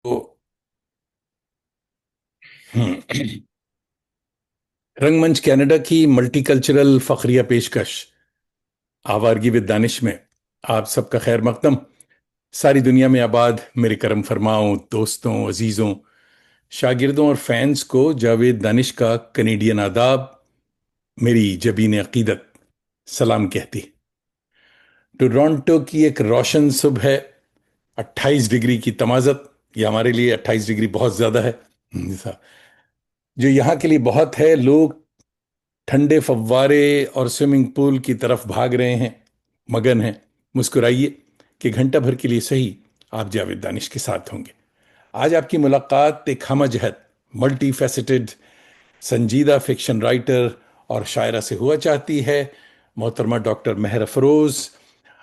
तो हम्म, रंगमंच कनाडा की मल्टीकल्चरल फखरिया पेशकश आवारगी विद दानिश में आप सबका खैर मकदम। सारी दुनिया में आबाद मेरे करम फरमाओं दोस्तों, अजीजों, शागिर्दों और फैंस को जावेद दानिश का कनेडियन आदाब, मेरी जबीन अकीदत सलाम कहती। टोरंटो की एक रोशन सुबह है, 28 डिग्री की तमाजत। ये हमारे लिए 28 डिग्री बहुत ज्यादा है। जो यहाँ के लिए बहुत है, लोग ठंडे फव्वारे और स्विमिंग पूल की तरफ भाग रहे हैं, मगन हैं। मुस्कुराइए कि घंटा भर के लिए सही आप जावेद दानिश के साथ होंगे। आज आपकी मुलाकात एक हमजहत, मल्टी फैसेटेड, संजीदा फिक्शन राइटर और शायरा से हुआ चाहती है। मोहतरमा डॉक्टर मेहर अफरोज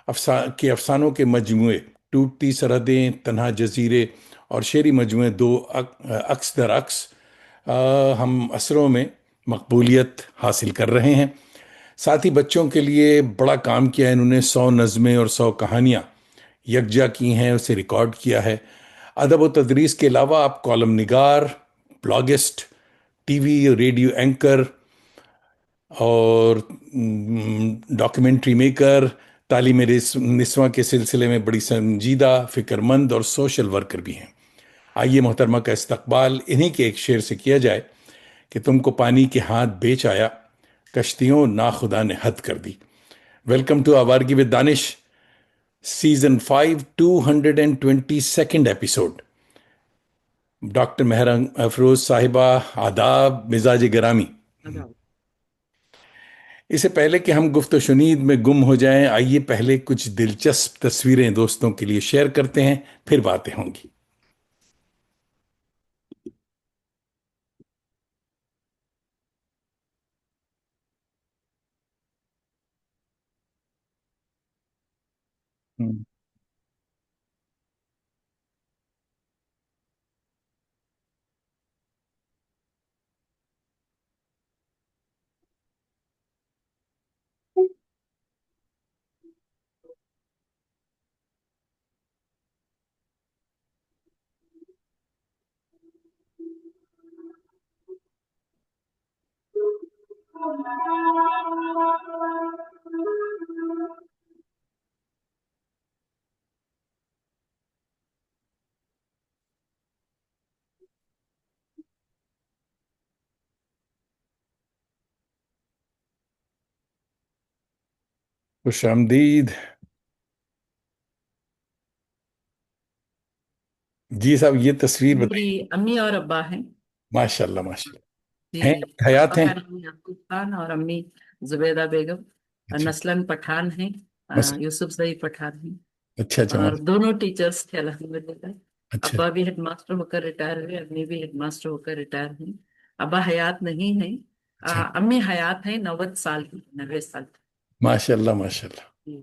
के अफसानों के मजमुए टूटती सरहदें, तन्हा जजीरे और शेरी मजमुए दो अक्स दर अक्स हम असरों में मकबूलियत हासिल कर रहे हैं। साथ ही बच्चों के लिए बड़ा काम किया है इन्होंने। 100 नज़में और 100 कहानियाँ यकजा की हैं, उसे रिकॉर्ड किया है। अदब व तदरीस के अलावा आप कॉलम निगार, ब्लॉगिस्ट, टीवी और रेडियो एंकर और डॉक्यूमेंट्री मेकर, तालीम निस्वां के सिलसिले में बड़ी संजीदा, फिक्रमंद और सोशल वर्कर भी हैं। आइए मोहतरमा का इस्तकबाल इन्हीं के एक शेर से किया जाए कि तुमको पानी के हाथ बेच आया, कश्तियों ना खुदा ने हद कर दी। Welcome to Awargi with Danish, season 5, 222 episode. Doctor Mehar Afroz साहिबा, आदाब, मिजाज गिरामी। अच्छा। इससे पहले कि हम गुफ्त शुनीद में गुम हो जाएं, आइए पहले कुछ दिलचस्प तस्वीरें दोस्तों के लिए शेयर करते हैं, फिर बातें होंगी। हम्म। खुश आमदीद। जी साहब, ये तस्वीर मेरी बताइए। अम्मी और अब्बा हैं। माशाल्लाह माशाल्लाह। हैं, जी। हयात पापा हैं? का नाम याकूब खान और अम्मी जुबैदा बेगम। और अच्छा। नस्लन पठान हैं। बस। यूसुफ जई पठान हैं। अच्छा अच्छा और दोनों टीचर्स थे अल्हम्दुलिल्लाह। अच्छा अब्बा भी हेडमास्टर होकर रिटायर हुए, अम्मी भी हेडमास्टर होकर रिटायर हुई। अब्बा हयात नहीं है। अच्छा। अम्मी हयात है, 90 साल की, 90 साल माशाल्लाह माशाल्लाह। की।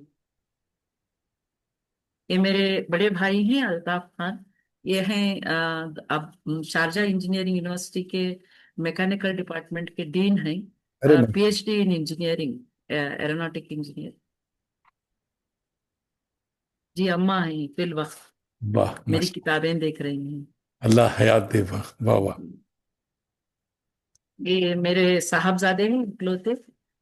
ये मेरे बड़े भाई हैं अल्ताफ खान। ये हैं अब शारजा इंजीनियरिंग यूनिवर्सिटी के मैकेनिकल डिपार्टमेंट के डीन हैं। अरे माशाल्लाह। PhD in engineering, aeronautic engineer. जी, अम्मा हैं फिल वक्त वाह मेरी माशा। किताबें देख रही हैं। अल्लाह हयात दे, वाह वाह वाह। ये मेरे साहबजादे हैं इकलौते।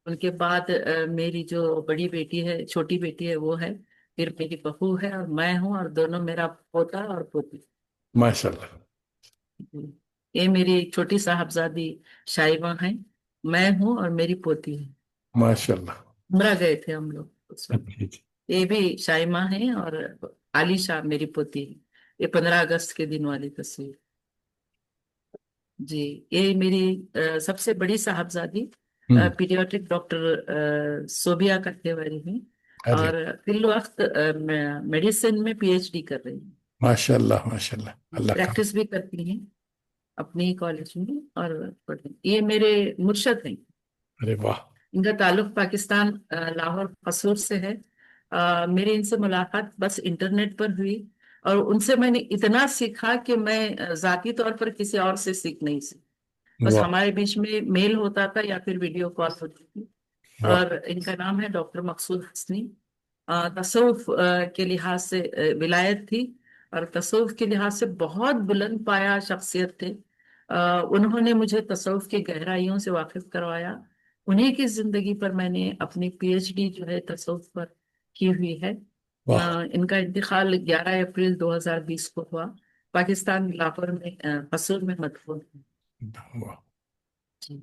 उनके बाद मेरी जो बड़ी बेटी है, छोटी बेटी है, वो है। फिर मेरी बहू है और मैं हूँ, और दोनों मेरा पोता और पोती। माशाल्लाह ये मेरी छोटी साहबजादी शाइबा है। मैं हूँ और मेरी पोती है। माशाल्लाह। उम्रा गए थे हम लोग उस वक्त। अच्छा जी। ये भी शाइमा है, और आलिशा मेरी पोती है। ये 15 अगस्त के दिन वाली तस्वीर। जी। ये मेरी सबसे बड़ी साहबजादी हम्म। पीडियाट्रिक डॉक्टर सोबिया कत्तेवारी है। अरे और फिल वक्त मेडिसिन में पीएचडी कर रही है। माशाल्लाह माशाल्लाह, अल्लाह का। प्रैक्टिस भी करती हैं अपनी कॉलेज में और पढ़ती। ये मेरे मुर्शद हैं। अरे वाह। इनका ताल्लुक पाकिस्तान, लाहौर कसूर से है। मेरी इनसे मुलाकात बस इंटरनेट पर हुई। और उनसे मैंने इतना सीखा कि मैं जाती तौर पर किसी और से सीख नहीं सीखी। बस वाह हमारे बीच में मेल होता था या फिर वीडियो कॉल होती थी। वाह। और इनका नाम है डॉक्टर मकसूद हसनी। तसव्वुफ के लिहाज से विलायत थी। और तसव्वुफ के लिहाज से बहुत बुलंद पाया शख्सियत थे। उन्होंने मुझे तसव्वुफ की गहराइयों से वाकिफ करवाया। उन्हीं की जिंदगी पर मैंने अपनी पीएचडी जो है तसव्वुफ पर की हुई है। वाह इनका इंतकाल 11 अप्रैल 2020 को हुआ। पाकिस्तान लाहौर में कसूर में मदफून है। वाह जी।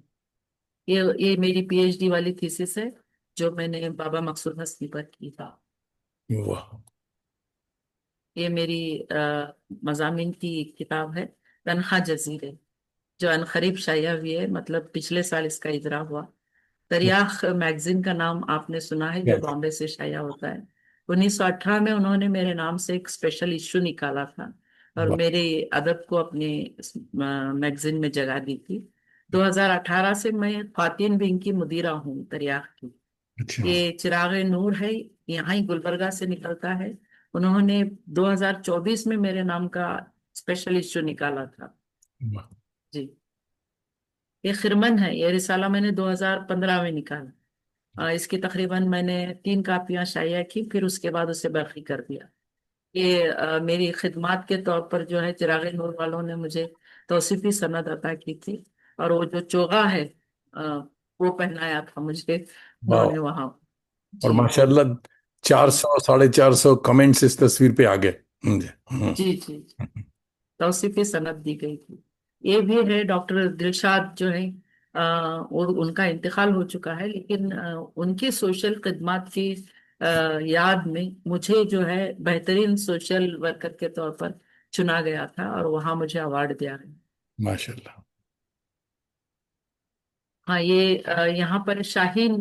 ये मेरी पीएचडी वाली थीसिस है जो मैंने बाबा मकसूद हस्नी पर की था। वाह। ये मेरी मज़ामीन की किताब है, तन्हा जजीरे, जो अनखरीब शाया हुई है, मतलब पिछले साल इसका इजरा हुआ। दरियाख मैगजीन का नाम आपने सुना है, जो Yes. बॉम्बे से शाया होता है। 1918 में उन्होंने मेरे नाम से एक स्पेशल इश्यू निकाला था और वाह मेरे अदब को अपने मैगजीन में जगह दी थी। 2018 से मैं ख्वातीन विंग की मुदीरा हूँ दरियाख की। अच्छा। ये चिराग नूर है, यहाँ ही गुलबर्गा से निकलता है। उन्होंने 2024 में मेरे नाम का स्पेशल इश्यू निकाला था। वाह जी। ये खिरमन है, ये रिसाला मैंने 2015 में निकाला। इसकी तकरीबन मैंने 3 कापियां शाया की, फिर उसके बाद उसे बर्खी कर दिया। ये मेरी खिदमात के तौर पर जो है चिराग नूर वालों ने मुझे तौसीफी सनद अता की थी। और वो जो चोगा है वो पहनाया था मुझे वाह। उन्होंने वहां। और जी। माशाल्लाह चार जी। सौ 450 कमेंट्स इस तस्वीर पे आ गए मुझे। जी। जी। तौसीफी सनद दी गई थी। ये भी है डॉक्टर दिलशाद जो है, और उनका इंतकाल हो चुका है, लेकिन उनकी सोशल खिदमत की अ, याद में मुझे जो है बेहतरीन सोशल वर्कर के तौर पर चुना गया था और वहां मुझे अवार्ड दिया गया। माशाल्लाह। हाँ, ये यहाँ पर शाहीन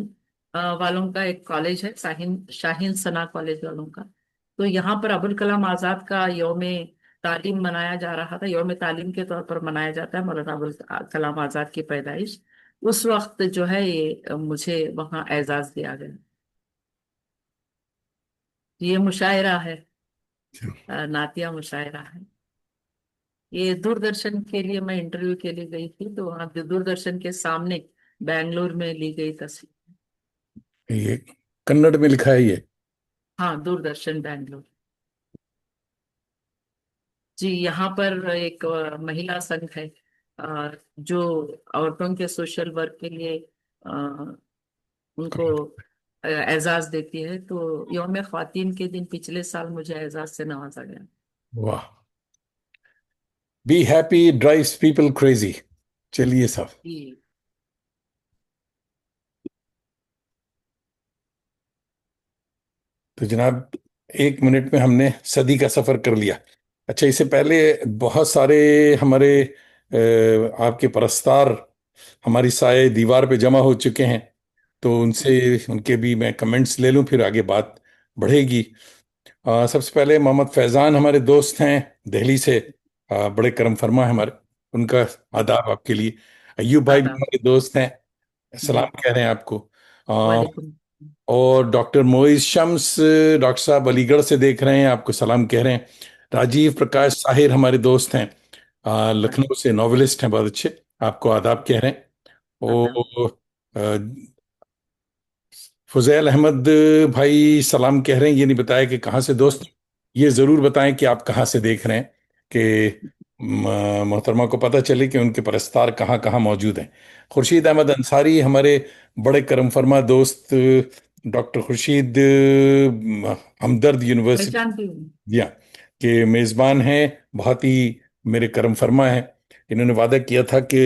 वालों का एक कॉलेज है, शाहीन शाहीन सना कॉलेज वालों का। तो यहाँ पर अबुल कलाम आजाद का यौम तालीम मनाया जा रहा था, यौम तालीम के तौर पर मनाया जाता है मौलाना अबुल कलाम आजाद की पैदाइश। उस वक्त जो है ये मुझे वहाँ एजाज दिया गया। ये मुशायरा है, नातिया मुशायरा है। ये दूरदर्शन के लिए मैं इंटरव्यू के लिए गई थी, तो वहाँ दूरदर्शन के सामने बैंगलोर में ली गई तस्वीर। ये कन्नड़ में लिखा है ये। हाँ, दूरदर्शन बैंगलोर। जी, यहाँ पर एक महिला संघ है जो औरतों के सोशल वर्क के लिए अ, उनको एजाज देती है। तो यौम ख्वातीन के दिन पिछले साल मुझे एजाज से नवाजा गया। वाह। Be happy drives people crazy. चलिए साहब। जी। तो जनाब 1 मिनट में हमने सदी का सफर कर लिया। अच्छा, इससे पहले बहुत सारे हमारे आपके परस्तार हमारी साए दीवार पे जमा हो चुके हैं। तो उनसे उनके भी मैं कमेंट्स ले लूं, फिर आगे बात बढ़ेगी। सबसे पहले मोहम्मद फैजान हमारे दोस्त हैं दिल्ली से। बड़े करम फरमा है हमारे। उनका आदाब आपके लिए। अय्यूब भाई भी आदाब। हमारे दोस्त हैं, जी। सलाम कह रहे हैं आपको। वालेकुम। और डॉक्टर मोइज शम्स, डॉक्टर साहब अलीगढ़ से देख रहे हैं, आपको सलाम कह रहे हैं। राजीव प्रकाश साहिर हमारे दोस्त हैं, लखनऊ से नॉवेलिस्ट हैं बहुत अच्छे, आपको आदाब कह रहे हैं। आदाब। और फुजैल अहमद भाई सलाम कह रहे हैं, ये नहीं बताया कि कहाँ से दोस्त। ये जरूर बताएं कि आप कहाँ से देख रहे हैं, कि मोहतरमा को पता चले कि उनके परस्तार कहाँ कहाँ मौजूद हैं। खुर्शीद अहमद अंसारी हमारे बड़े करम फरमा दोस्त, डॉक्टर खुर्शीद हमदर्द यूनिवर्सिटी पहचानती हूँ। दिया के मेज़बान हैं, बहुत ही मेरे करम फरमा हैं। इन्होंने वादा किया था कि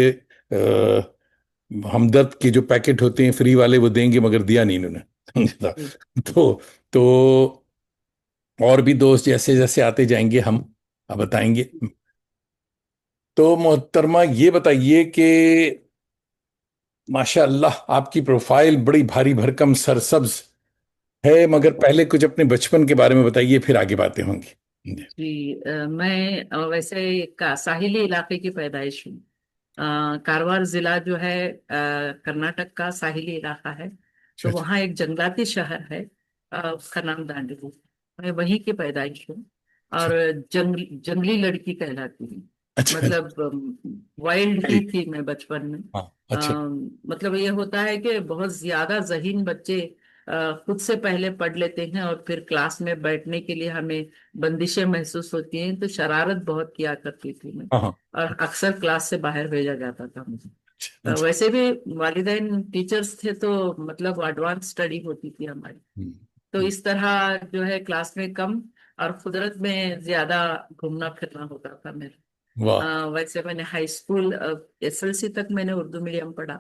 हमदर्द के जो पैकेट होते हैं फ्री वाले वो देंगे, मगर दिया नहीं इन्होंने। जी। तो और भी दोस्त जैसे जैसे आते जाएंगे हम अब बताएंगे। तो मोहतरमा ये बताइए कि माशाअल्लाह आपकी प्रोफाइल बड़ी भारी भरकम सरसब्ज है, मगर पहले कुछ अपने बचपन के बारे में बताइए, फिर आगे बातें होंगी। जी, मैं वैसे साहिली इलाके की पैदाइश हूँ। कारवार जिला जो है कर्नाटक का साहिली इलाका है। अच्छा तो अच्छा वहाँ एक जंगलाती शहर है, उसका नाम दांडेली। मैं वहीं की पैदाइश हूँ अच्छा और जंगली लड़की कहलाती हूँ। अच्छा अच्छा। मतलब वाइल्ड ही थी मैं बचपन में। हाँ अच्छा। मतलब ये होता है कि बहुत ज्यादा जहीन बच्चे खुद से पहले पढ़ लेते हैं और फिर क्लास में बैठने के लिए हमें बंदिशें महसूस होती हैं, तो शरारत बहुत किया करती थी मैं। हाँ हाँ। और अक्सर क्लास से बाहर भेजा जाता था मुझे। अच्छा अच्छा। वैसे भी वालिदैन टीचर्स थे, तो मतलब एडवांस स्टडी होती थी हमारी। हम्म, तो हम्म, इस तरह जो है क्लास में कम और कुदरत में ज्यादा घूमना फिरना होता था मेरा। वाह। वैसे मैंने हाई स्कूल एसएलसी तक मैंने उर्दू मीडियम पढ़ा।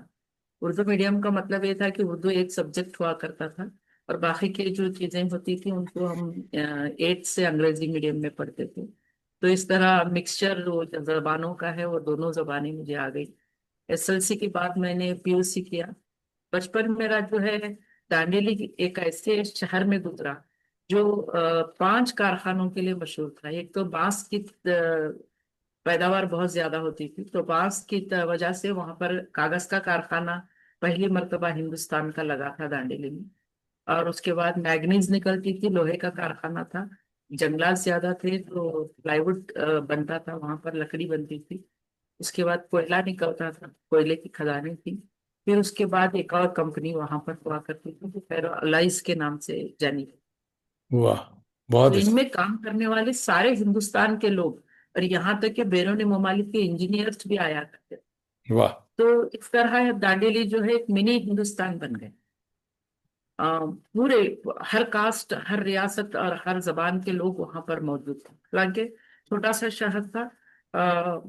उर्दू मीडियम का मतलब ये था कि उर्दू एक सब्जेक्ट हुआ करता था, और बाकी की जो चीजें होती थी उनको हम 8 से अंग्रेजी मीडियम में पढ़ते थे। तो इस तरह मिक्सचर वो जो जबानों का है, वो दोनों जबानें मुझे आ गई। एसएलसी के बाद मैंने पीयूसी किया। बचपन मेरा जो है दांडेली एक ऐसे शहर में गुजरा जो 5 कारखानों के लिए मशहूर था। एक तो बांस की पैदावार बहुत ज्यादा होती थी, तो बांस की वजह से वहां पर कागज का कारखाना पहली मर्तबा हिंदुस्तान का लगा था दांडेली में। और उसके बाद मैग्नीज निकलती थी, लोहे का कारखाना था। जंगलात ज्यादा थे, तो प्लाईवुड बनता था, वहां पर लकड़ी बनती थी। उसके बाद कोयला निकलता था, कोयले की खदानें थी। फिर उसके बाद एक और कंपनी वहां पर हुआ करती थी, जो फेरो के नाम से जानी। वाह, तो बहुत अच्छा। इनमें काम करने वाले सारे हिंदुस्तान के लोग, और यहाँ तक कि बैरूनी ममालिक के इंजीनियर्स भी आया करते थे। वाह तो इस तरह दांडेली जो है एक मिनी हिंदुस्तान बन गए। पूरे हर कास्ट, हर रियासत और हर जबान के लोग वहां पर मौजूद थे। हालांकि छोटा सा शहर था,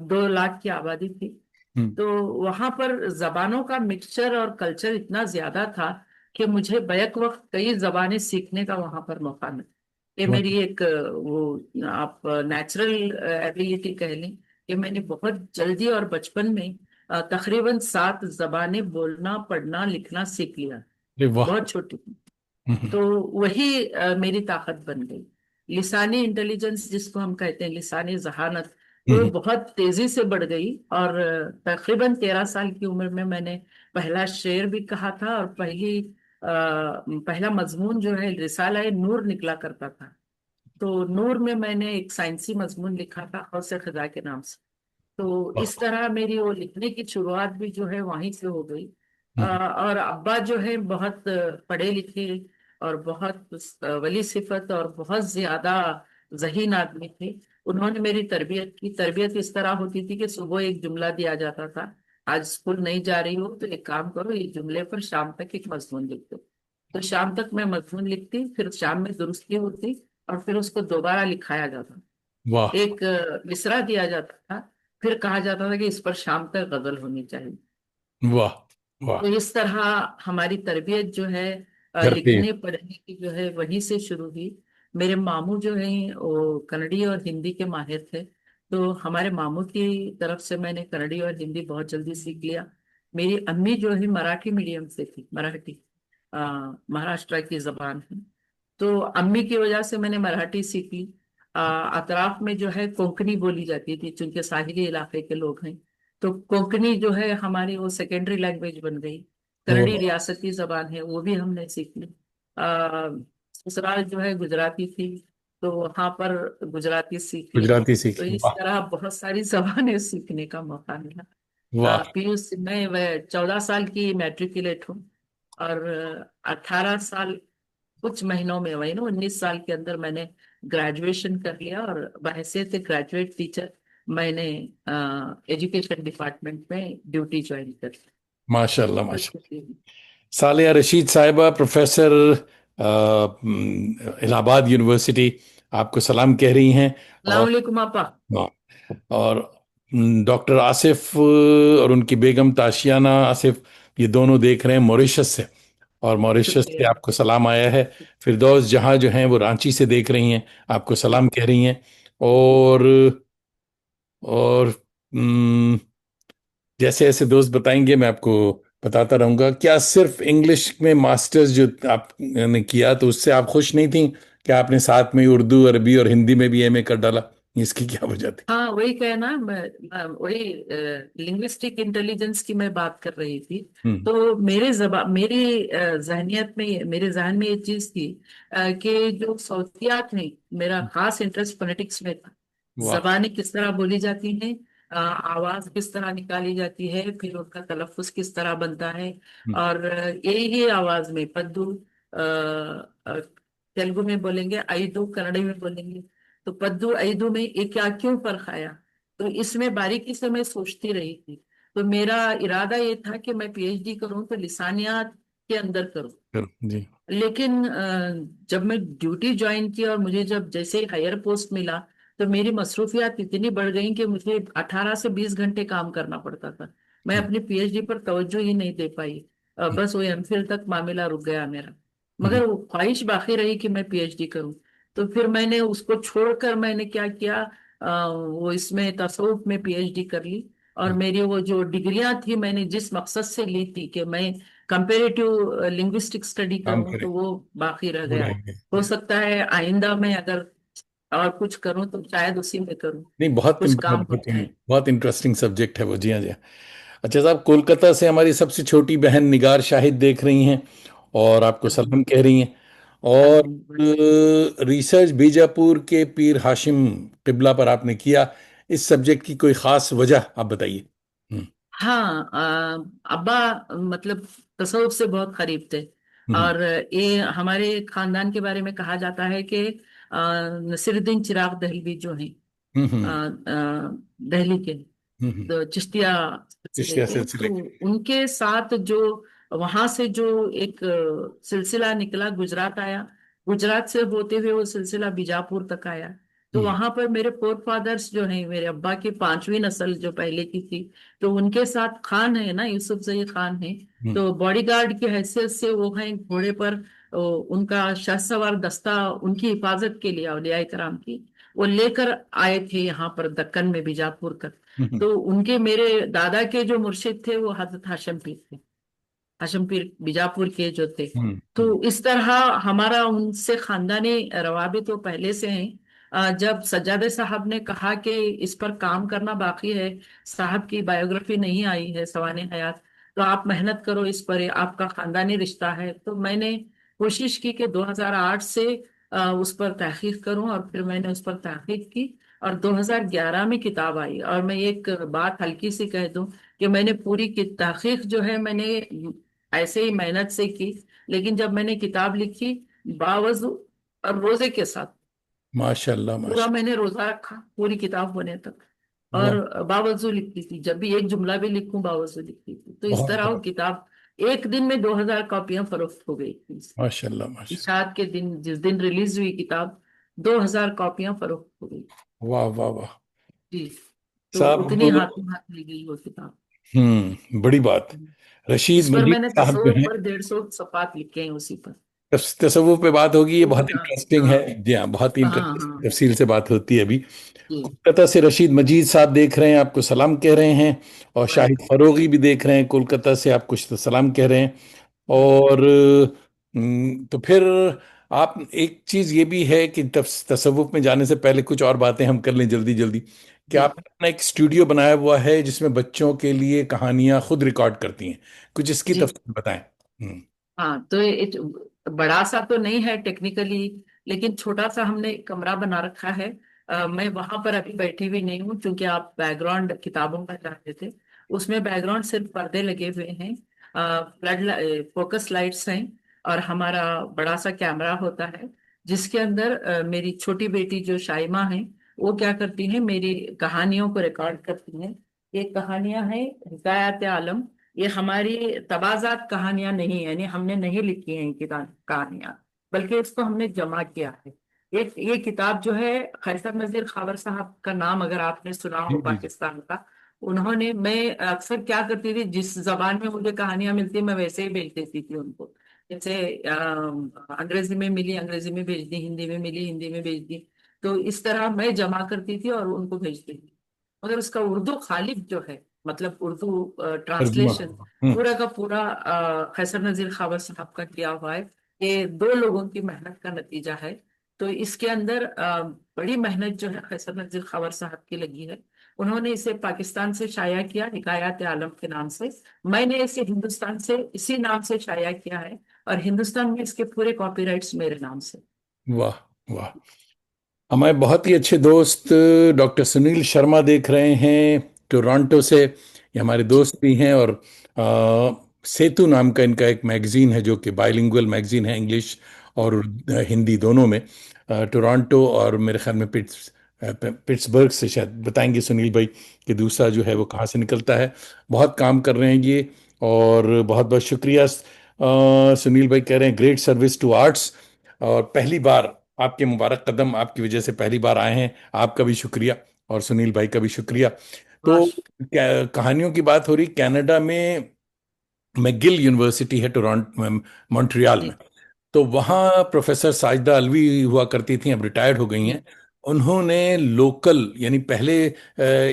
2 लाख की आबादी थी। हम्म। तो वहां पर जबानों का मिक्सचर और कल्चर इतना ज्यादा था कि मुझे बैक वक्त कई जबानें सीखने का वहां पर मौका मिला। ये वाह, मेरी एक वो आप नेचुरल एबिलिटी कह लें कि मैंने बहुत जल्दी और बचपन में तकरीबन 7 जबानें बोलना, पढ़ना, लिखना सीख लिया। अरे वाह। बहुत छोटी थी। हम्म, तो वही मेरी ताकत बन गई। लिसानी इंटेलिजेंस जिसको हम कहते हैं, लिसानी जहानत, वो हम्म, बहुत तेजी से बढ़ गई। और तकरीबन 13 साल की उम्र में मैंने पहला शेर भी कहा था, और पहला मजमून जो है रिसाला नूर निकला करता था। तो नूर में मैंने एक साइंसी मजमून लिखा था हौस खदा के नाम से। तो इस वाह, तरह मेरी वो लिखने की शुरुआत भी जो है वहीं से हो गई। हम्म, और अब्बा जो है बहुत पढ़े लिखे और बहुत वली सिफत और बहुत ज्यादा ज़हीन आदमी थे। उन्होंने मेरी तरबियत की। तरबियत इस तरह होती थी कि सुबह एक जुमला दिया जाता था, आज स्कूल नहीं जा रही हो तो एक काम करो, ये जुमले पर शाम तक एक मजमून लिख दो। तो शाम तक मैं मजमून लिखती, फिर शाम में दुरुस्ती होती, और फिर उसको दोबारा लिखाया जाता। वाह, एक मिसरा दिया जाता था, फिर कहा जाता था कि इस पर शाम तक गजल होनी चाहिए। वाह, वाह। तो इस तरह हमारी तरबियत जो है घर पे। लिखने पढ़ने की जो है वहीं से शुरू हुई। मेरे मामू जो हैं वो कन्नड़ी और हिंदी के माहिर थे, तो हमारे मामू की तरफ से मैंने कन्नड़ी और हिंदी बहुत जल्दी सीख लिया। मेरी अम्मी जो है मराठी मीडियम से थी, मराठी महाराष्ट्र की जबान है। तो अम्मी की वजह से मैंने मराठी सीखी। अतराफ में जो है कोंकणी बोली जाती थी, चूंकि साहिली इलाके के लोग हैं। तो कोंकणी जो है हमारी वो सेकेंडरी लैंग्वेज बन गई। कन्नड़ी वाह, रियासती जबान है, वो भी हमने सीख ली। आ, ससुराल जो है गुजराती थी, तो वहां पर गुजराती सीख ली। गुजराती तो सीखी, इस वाह। तरह बहुत सारी जबानें सीखने का मौका मिला। वाह। पीयूष मैं वह 14 साल की मैट्रिकुलेट हूँ, और 18 साल कुछ महीनों में, वही ना 19 साल के अंदर मैंने ग्रेजुएशन कर लिया, और बहैसियत ग्रेजुएट टीचर मैंने एजुकेशन डिपार्टमेंट में ड्यूटी ज्वाइन कर ली। माशाल्लाह तो माशाल्लाह। इसलिए- सालिया रशीद साहिबा, प्रोफेसर, इलाहाबाद यूनिवर्सिटी, आपको सलाम कह रही हैं। सलाम और वालेकुम आपा। हाँ, और डॉक्टर आसिफ और उनकी बेगम ताशियाना आसिफ, ये दोनों देख रहे हैं मॉरिशस से। और मॉरिशस से शुक्रिया। आपको सलाम आया है। फिरदौस जहाँ जो हैं वो रांची से देख रही हैं, आपको सलाम कह रही हैं। और और जैसे जैसे दोस्त बताएंगे मैं आपको बताता रहूंगा। क्या सिर्फ इंग्लिश में मास्टर्स जो आपने किया तो उससे आप खुश नहीं थी? क्या आपने साथ में उर्दू, अरबी और हिंदी में भी एमए कर डाला? इसकी क्या वजह थी? हाँ, वही कहना वही लिंग्विस्टिक इंटेलिजेंस की मैं बात कर रही थी। हम्म। तो मेरी जहनियत में मेरे जहन में ये चीज थी कि जो सौतियात हैं, मेरा खास इंटरेस्ट फोनेटिक्स में था। वाह। जबानें किस तरह बोली जाती हैं, आवाज किस तरह निकाली जाती है, फिर उनका तलफ्फुज किस तरह बनता है। हम्म, और यही आवाज में पद्दू, तेलुगु में बोलेंगे ऐदु, कन्नड़ में बोलेंगे। तो पद्दू ऐदु में ये क्या क्यों फर्क आया? तो इसमें बारीकी से मैं सोचती रही थी। तो मेरा इरादा ये था कि मैं पीएचडी करूं तो लिसानियात के अंदर करूं। जी। लेकिन जब मैं ड्यूटी ज्वाइन की और मुझे जब जैसे ही हायर पोस्ट मिला, तो मेरी मसरूफियात इतनी बढ़ गई कि मुझे 18 से 20 घंटे काम करना पड़ता था। मैं हम्म, अपनी पीएचडी पर तवज्जो ही नहीं दे पाई। हम्म, बस वो एमफिल तक मामला रुक गया मेरा। हम्म, मगर वो ख्वाहिश बाकी रही कि मैं पीएचडी करूं। तो फिर मैंने उसको छोड़कर मैंने क्या किया, वो इसमें तसव्वुफ में पीएचडी कर ली। और हम्म, मेरी वो जो डिग्रियां थी मैंने जिस मकसद से ली थी कि मैं कंपेरेटिव लिंग्विस्टिक स्टडी काम करूं, करें, तो वो बाकी रह वो गया। रहेंगे। हो सकता है आइंदा में अगर और कुछ करूं तो शायद उसी में करूं। नहीं, बहुत कुछ काम बहुत होता है। बहुत इंटरेस्टिंग सब्जेक्ट है वो। जी हाँ, जी हाँ। अच्छा साहब, कोलकाता से हमारी सबसे छोटी बहन निगार शाहिद देख रही हैं और आपको हाँ, सलाम कह रही हैं। और अल्हम्दुलिल्लाह। रिसर्च बीजापुर के पीर हाशिम किबला पर आपने किया। इस सब्जेक्ट की कोई खास वजह आप बताइए। हम्म, हाँ, अब्बा मतलब तसव्वुफ से बहुत करीब थे। हम्म, और ये हमारे खानदान के बारे में कहा जाता है कि नसीरुद्दीन चिराग दहलवी जो हैं, हम्म, दिल्ली के, हम्म। तो चिश्तिया सिलसिले चिश्तिया के, सिलसिले तो के। उनके साथ जो वहां से जो एक सिलसिला निकला, गुजरात आया। गुजरात से होते हुए वो सिलसिला बीजापुर तक आया। तो हम्म, वहां पर मेरे फोर फादर्स जो हैं, मेरे अब्बा की पांचवी नस्ल जो पहले की थी, तो उनके साथ खान है ना, यूसुफ जई खान है। हम्म, तो बॉडीगार्ड की हैसियत से वो हैं घोड़े पर। उनका शहसवार दस्ता उनकी हिफाजत के लिए औलिया कराम की वो लेकर आए थे यहाँ पर दक्कन में, बीजापुर का। हम्म, तो उनके मेरे दादा के जो मुर्शिद थे वो हजरत हाशम पीर थे। हाशम पीर बीजापुर के जो थे। हम्म, तो इस तरह हमारा उनसे खानदानी रवाबित तो पहले से हैं। जब सज्जादे साहब ने कहा कि इस पर काम करना बाकी है, साहब की बायोग्राफी नहीं आई है सवाने हयात, तो आप मेहनत करो इस पर, ये आपका खानदानी रिश्ता है। तो मैंने कोशिश की कि 2008 से उस पर तहकीक करूं, और फिर मैंने उस पर तहकीक की। और 2011 में किताब आई। और मैं एक बात हल्की सी कह दूं कि मैंने पूरी की तहकीक जो है मैंने ऐसे ही मेहनत से की। लेकिन जब मैंने किताब लिखी, बावजू और रोजे के साथ, माशाल्लाह, पूरा माशा। मैंने रोजा रखा पूरी किताब होने तक। और वाह, बावजू लिखती थी, जब भी एक जुमला भी लिखूं बावजू लिखती थी। तो इस बहुत तरह वो बहुत। किताब एक दिन में 2000 कॉपियां फरोख्त हो गई थी। माशाल्लाह, माशा। इशात के दिन, जिस दिन रिलीज हुई किताब, 2000 कॉपियां फरोख्त हो गई। वाह, वाह, वाह। जी। तो साहब, उतनी हाथों हाथ ली गई वो किताब। बड़ी बात। रशीद उस पर मजीद मैंने साहब जो तसव्वुफ हैं, पर 150 सफ़ात लिखे हैं उसी पर। तसव्वुफ पे बात होगी, ये तो बहुत हाँ, इंटरेस्टिंग है। हाँ, जी हाँ, बहुत ही हाँ, इंटरेस्टिंग हाँ। तफसील से बात होती है अभी। जी। कोलकाता से रशीद मजीद साहब देख रहे हैं, आपको सलाम कह रहे हैं। और शाहिद वालेकुम। फरोगी भी देख रहे हैं, कोलकाता से आपको सलाम कह रहे हैं। जी। और तो फिर आप, एक चीज ये भी है कि तसव्वुफ में जाने से पहले कुछ और बातें हम कर लें जल्दी जल्दी, कि जी। आपने अपना एक स्टूडियो बनाया हुआ है जिसमें बच्चों के लिए कहानियां खुद रिकॉर्ड करती हैं। कुछ इसकी जी। तफसील बताएं। हम्म, हाँ, तो ये बड़ा सा तो नहीं है टेक्निकली, लेकिन छोटा सा हमने एक कमरा बना रखा है। मैं वहां पर अभी बैठी हुई नहीं हूँ, क्योंकि आप बैकग्राउंड किताबों का चाहते थे। उसमें बैकग्राउंड सिर्फ पर्दे लगे हुए हैं, फ्लड फोकस लाइट्स हैं, और हमारा बड़ा सा कैमरा होता है, जिसके अंदर मेरी छोटी बेटी जो शाइमा है, वो क्या करती है, मेरी कहानियों को रिकॉर्ड करती हैं। ये कहानियां हैं हिकायत आलम। ये हमारी तबाजात कहानियां नहीं है, यानी हमने नहीं लिखी हैं इनकी कहानियां, बल्कि इसको हमने जमा किया है। ये किताब जो है, खैसर नजीर खावर साहब का नाम अगर आपने सुना जी हो, जी जी। पाकिस्तान का। उन्होंने, मैं अक्सर क्या करती थी, जिस जबान में मुझे कहानियां मिलती मैं वैसे ही भेज देती थी उनको। जैसे अंग्रेजी में मिली अंग्रेजी में भेज दी, हिंदी में मिली हिंदी में भेज दी। तो इस तरह मैं जमा करती थी और उनको भेजती थी। मगर उसका उर्दू खालिफ जो है, मतलब उर्दू तर्जुमा। ट्रांसलेशन, पूरा का पूरा खैसर नजीर खावर साहब का किया हुआ है। ये दो लोगों की मेहनत का नतीजा है। तो इसके अंदर बड़ी मेहनत जो है खैसर नजीर खावर साहब की लगी है। उन्होंने इसे पाकिस्तान से शाया किया हिकायत आलम के नाम से। मैंने इसे हिंदुस्तान से इसी नाम से शाया किया है, और हिंदुस्तान में इसके पूरे कॉपीराइट्स मेरे नाम से। वाह, वाह। हमारे बहुत ही अच्छे दोस्त डॉक्टर सुनील शर्मा देख रहे हैं टोरंटो से। ये हमारे जी। दोस्त भी हैं और सेतु नाम का इनका एक मैगजीन है, जो कि बाइलिंगुअल मैगजीन है, इंग्लिश और हिंदी दोनों में। टोरंटो और मेरे ख्याल में पिट्सबर्ग से, शायद बताएंगे सुनील भाई कि दूसरा जो है वो कहाँ से निकलता है। बहुत काम कर रहे हैं ये, और बहुत बहुत शुक्रिया। सुनील भाई कह रहे हैं ग्रेट सर्विस टू आर्ट्स, और पहली बार आपके मुबारक कदम, आपकी वजह से पहली बार आए हैं, आपका भी शुक्रिया और सुनील भाई का भी शुक्रिया। तो वाह। कहानियों की बात हो रही, कनाडा में मैगिल यूनिवर्सिटी है टोरंटो, मॉन्ट्रियल में। जी। तो जी। वहाँ प्रोफेसर साजिदा अलवी हुआ करती थी, अब रिटायर्ड हो गई हैं। जी। उन्होंने लोकल, यानी पहले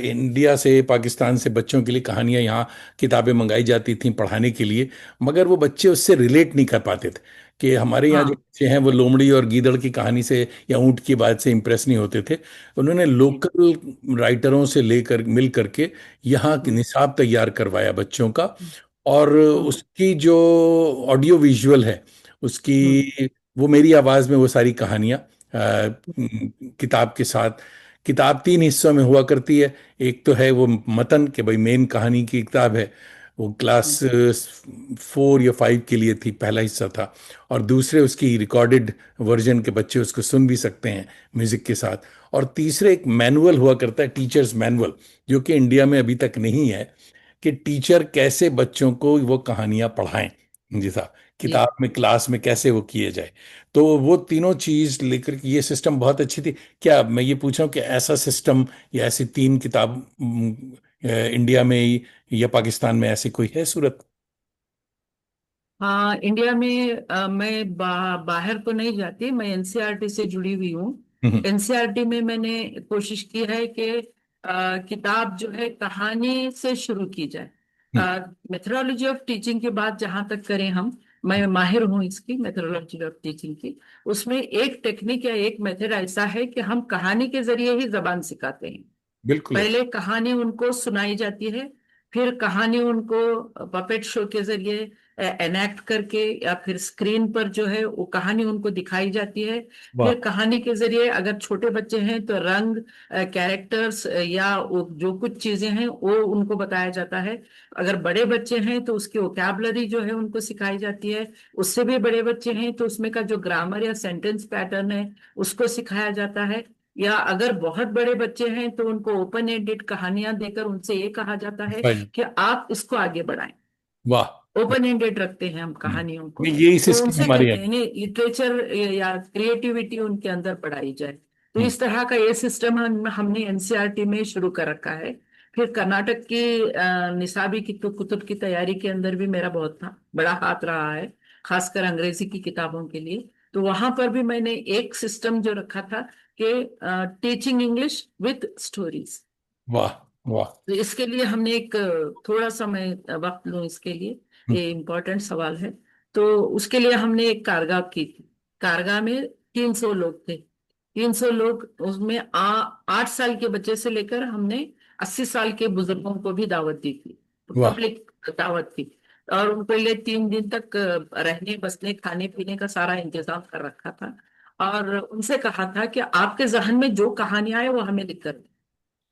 इंडिया से, पाकिस्तान से बच्चों के लिए कहानियां यहाँ, किताबें मंगाई जाती थी पढ़ाने के लिए, मगर वो बच्चे उससे रिलेट नहीं कर पाते थे। कि हमारे यहाँ जो हाँ। बच्चे हैं वो लोमड़ी और गीदड़ की कहानी से या ऊँट की बात से इम्प्रेस नहीं होते थे। उन्होंने जी। लोकल राइटरों से लेकर मिल करके यहाँ की हम्म। निसाब तैयार करवाया बच्चों का। हम्म। और हम्म। उसकी जो ऑडियो विजुअल है हम्म। उसकी, वो मेरी आवाज़ में वो सारी कहानियाँ किताब के साथ। किताब तीन हिस्सों में हुआ करती है। एक तो है वो मतन, कि भाई मेन कहानी की किताब है, वो क्लास हम्म। 4 या 5 के लिए थी, पहला हिस्सा था। और दूसरे उसकी रिकॉर्डेड वर्जन के, बच्चे उसको सुन भी सकते हैं म्यूजिक के साथ। और तीसरे एक मैनुअल हुआ करता है, टीचर्स मैनुअल, जो कि इंडिया में अभी तक नहीं है, कि टीचर कैसे बच्चों को वो कहानियां पढ़ाएं, जी साहब, जी। किताब में क्लास में कैसे वो किए जाए। तो वो तीनों चीज लेकर के ये सिस्टम बहुत अच्छी थी। क्या मैं ये पूछ रहा हूँ कि ऐसा सिस्टम या ऐसी तीन किताब इंडिया में या पाकिस्तान में ऐसी कोई है सूरत? हाँ, इंडिया में मैं बाहर तो नहीं जाती, मैं एनसीईआरटी से जुड़ी हुई हूँ। हम्म। एनसीईआरटी में मैंने कोशिश की है कि किताब जो है कहानी से शुरू की जाए। हम्म। मेथोडोलॉजी ऑफ टीचिंग की बात जहां तक करें हम, मैं माहिर हूँ इसकी, मेथोडोलॉजी ऑफ टीचिंग की। उसमें एक टेक्निक या एक मेथड ऐसा है कि हम कहानी के जरिए ही जबान सिखाते हैं। बिल्कुल है। पहले कहानी उनको सुनाई जाती है, फिर कहानी उनको पपेट शो के जरिए एनेक्ट करके या फिर स्क्रीन पर जो है वो कहानी उनको दिखाई जाती है। वाह। फिर कहानी के जरिए अगर छोटे बच्चे हैं तो रंग, कैरेक्टर्स या जो कुछ चीजें हैं वो उनको बताया जाता है। अगर बड़े बच्चे हैं तो उसकी वोकैबलरी जो है उनको सिखाई जाती है। उससे भी बड़े बच्चे हैं तो उसमें का जो ग्रामर या सेंटेंस पैटर्न है उसको सिखाया जाता है। या अगर बहुत बड़े बच्चे हैं तो उनको ओपन एंडेड कहानियां देकर उनसे ये कहा जाता है भाई, कि आप इसको आगे बढ़ाएं। वाह। ओपन एंडेड रखते हैं हम हम्म। कहानियों को। नहीं, यही तो सिस्टम उनसे हमारे कहते यहाँ। हैं लिटरेचर या क्रिएटिविटी उनके अंदर बढ़ाई जाए। तो हम्म। इस तरह का ये सिस्टम हमने एनसीईआरटी में शुरू कर रखा है। फिर कर्नाटक की निसाबी की कुतुब की तैयारी के अंदर भी मेरा बहुत बड़ा हाथ रहा है, खासकर अंग्रेजी की किताबों के लिए। तो वहां पर भी मैंने एक सिस्टम जो रखा था कि टीचिंग इंग्लिश विथ स्टोरीज। वाह। वाह। तो इसके लिए हमने एक थोड़ा सा मैं वक्त लूं इसके लिए, हम्म। ये इम्पोर्टेंट सवाल है। तो उसके लिए हमने एक कारगा की थी। कारगा में 300 लोग थे। 300 लोग, उसमें 8 साल के बच्चे से लेकर हमने 80 साल के बुजुर्गों को भी दावत दी थी। तो वाह। पब्लिक दावत थी। और उनके लिए 3 दिन तक रहने बसने खाने पीने का सारा इंतजाम कर रखा था। और उनसे कहा था कि आपके जहन में जो कहानियां आए वो हमें लिख कर,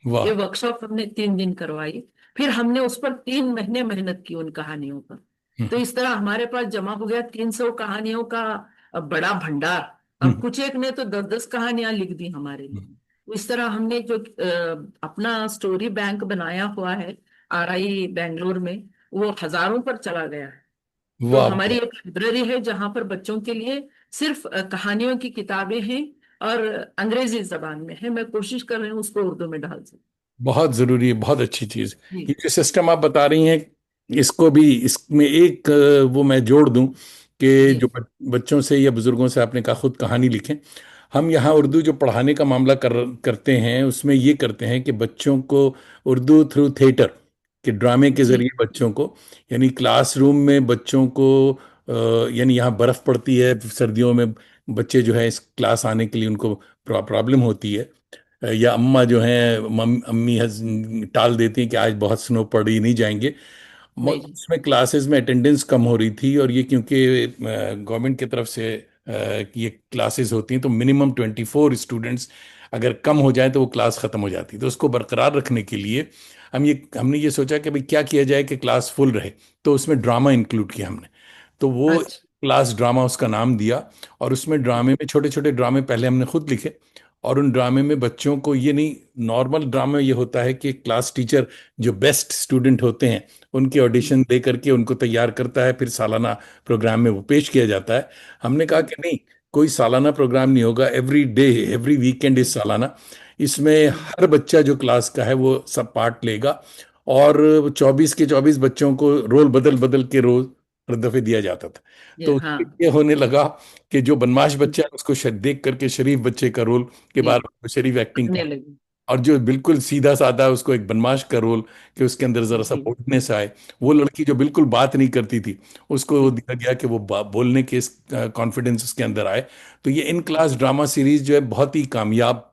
ये वाह। वर्कशॉप हमने 3 दिन करवाई। फिर हमने उस पर 3 महीने मेहनत की उन कहानियों पर। तो हम्म। इस तरह हमारे पास जमा हो गया 300 कहानियों का बड़ा भंडार। अब हम्म। कुछ एक ने तो 10-10 कहानियां लिख दी हमारे लिए। हम्म। तो इस तरह हमने जो अपना स्टोरी बैंक बनाया हुआ है आरआई बेंगलोर में, वो हजारों पर चला गया है। तो वाह। हमारी एक लाइब्रेरी है जहां पर बच्चों के लिए सिर्फ कहानियों की किताबें हैं, और अंग्रेजी जबान में है। मैं कोशिश कर रही हूँ उसको उर्दू में डाल सकूं। बहुत जरूरी है, बहुत अच्छी चीज। ये जी। जो सिस्टम आप बता रही हैं, इसको भी, इसमें एक वो मैं जोड़ दूं कि जो जी। बच्चों से या बुजुर्गों से आपने कहा खुद कहानी लिखें। हम यहाँ उर्दू जो पढ़ाने का मामला करते हैं, उसमें ये करते हैं कि बच्चों को उर्दू थ्रू थिएटर के ड्रामे के जी। जरिए बच्चों को, यानी क्लासरूम में बच्चों को यानी यहाँ बर्फ पड़ती है सर्दियों में, बच्चे जो है इस क्लास आने के लिए उनको प्रॉब्लम होती है, या अम्मा जो हैं, अम्मी टाल देती हैं कि आज बहुत स्नो पड़ी, नहीं जाएंगे। जी। जी। उसमें क्लासेस में अटेंडेंस कम हो रही थी, और ये क्योंकि गवर्नमेंट की तरफ से ये क्लासेस होती हैं, तो मिनिमम 24 स्टूडेंट्स अगर कम हो जाए तो वो क्लास ख़त्म हो जाती है। तो उसको बरकरार रखने के लिए हमने ये सोचा कि भाई क्या किया जाए कि क्लास फुल रहे। तो उसमें ड्रामा इंक्लूड किया हमने। तो वो अच्छा। क्लास ड्रामा उसका नाम दिया। और उसमें ड्रामे में छोटे छोटे ड्रामे पहले हमने खुद लिखे। और उन ड्रामे में बच्चों को ये नहीं, नॉर्मल ड्रामा ये होता है कि क्लास टीचर जो बेस्ट स्टूडेंट होते हैं उनके ऑडिशन दे करके उनको तैयार करता है, फिर सालाना प्रोग्राम में वो पेश किया जाता है। हमने कहा कि नहीं, कोई सालाना प्रोग्राम नहीं होगा, every day, every weekend is सालाना। इसमें हर बच्चा जो क्लास का है वो सब पार्ट लेगा। और 24 के 24 बच्चों को रोल बदल बदल के रोज हर दफे दिया जाता था। ये तो हाँ। उससे ये होने लगा कि जो बदमाश बच्चा है उसको देख करके शरीफ बच्चे का रोल के जी, बार बार शरीफ एक्टिंग करने कर। लगी। और जो बिल्कुल सीधा साधा है उसको एक बदमाश का रोल, कि उसके अंदर जरा सा जी। बोल्डनेस आए। वो लड़की जो बिल्कुल बात नहीं करती थी उसको जी। दिया गया कि वो बोलने के कॉन्फिडेंस उसके अंदर आए। तो ये इन क्लास ड्रामा सीरीज जो है बहुत ही कामयाब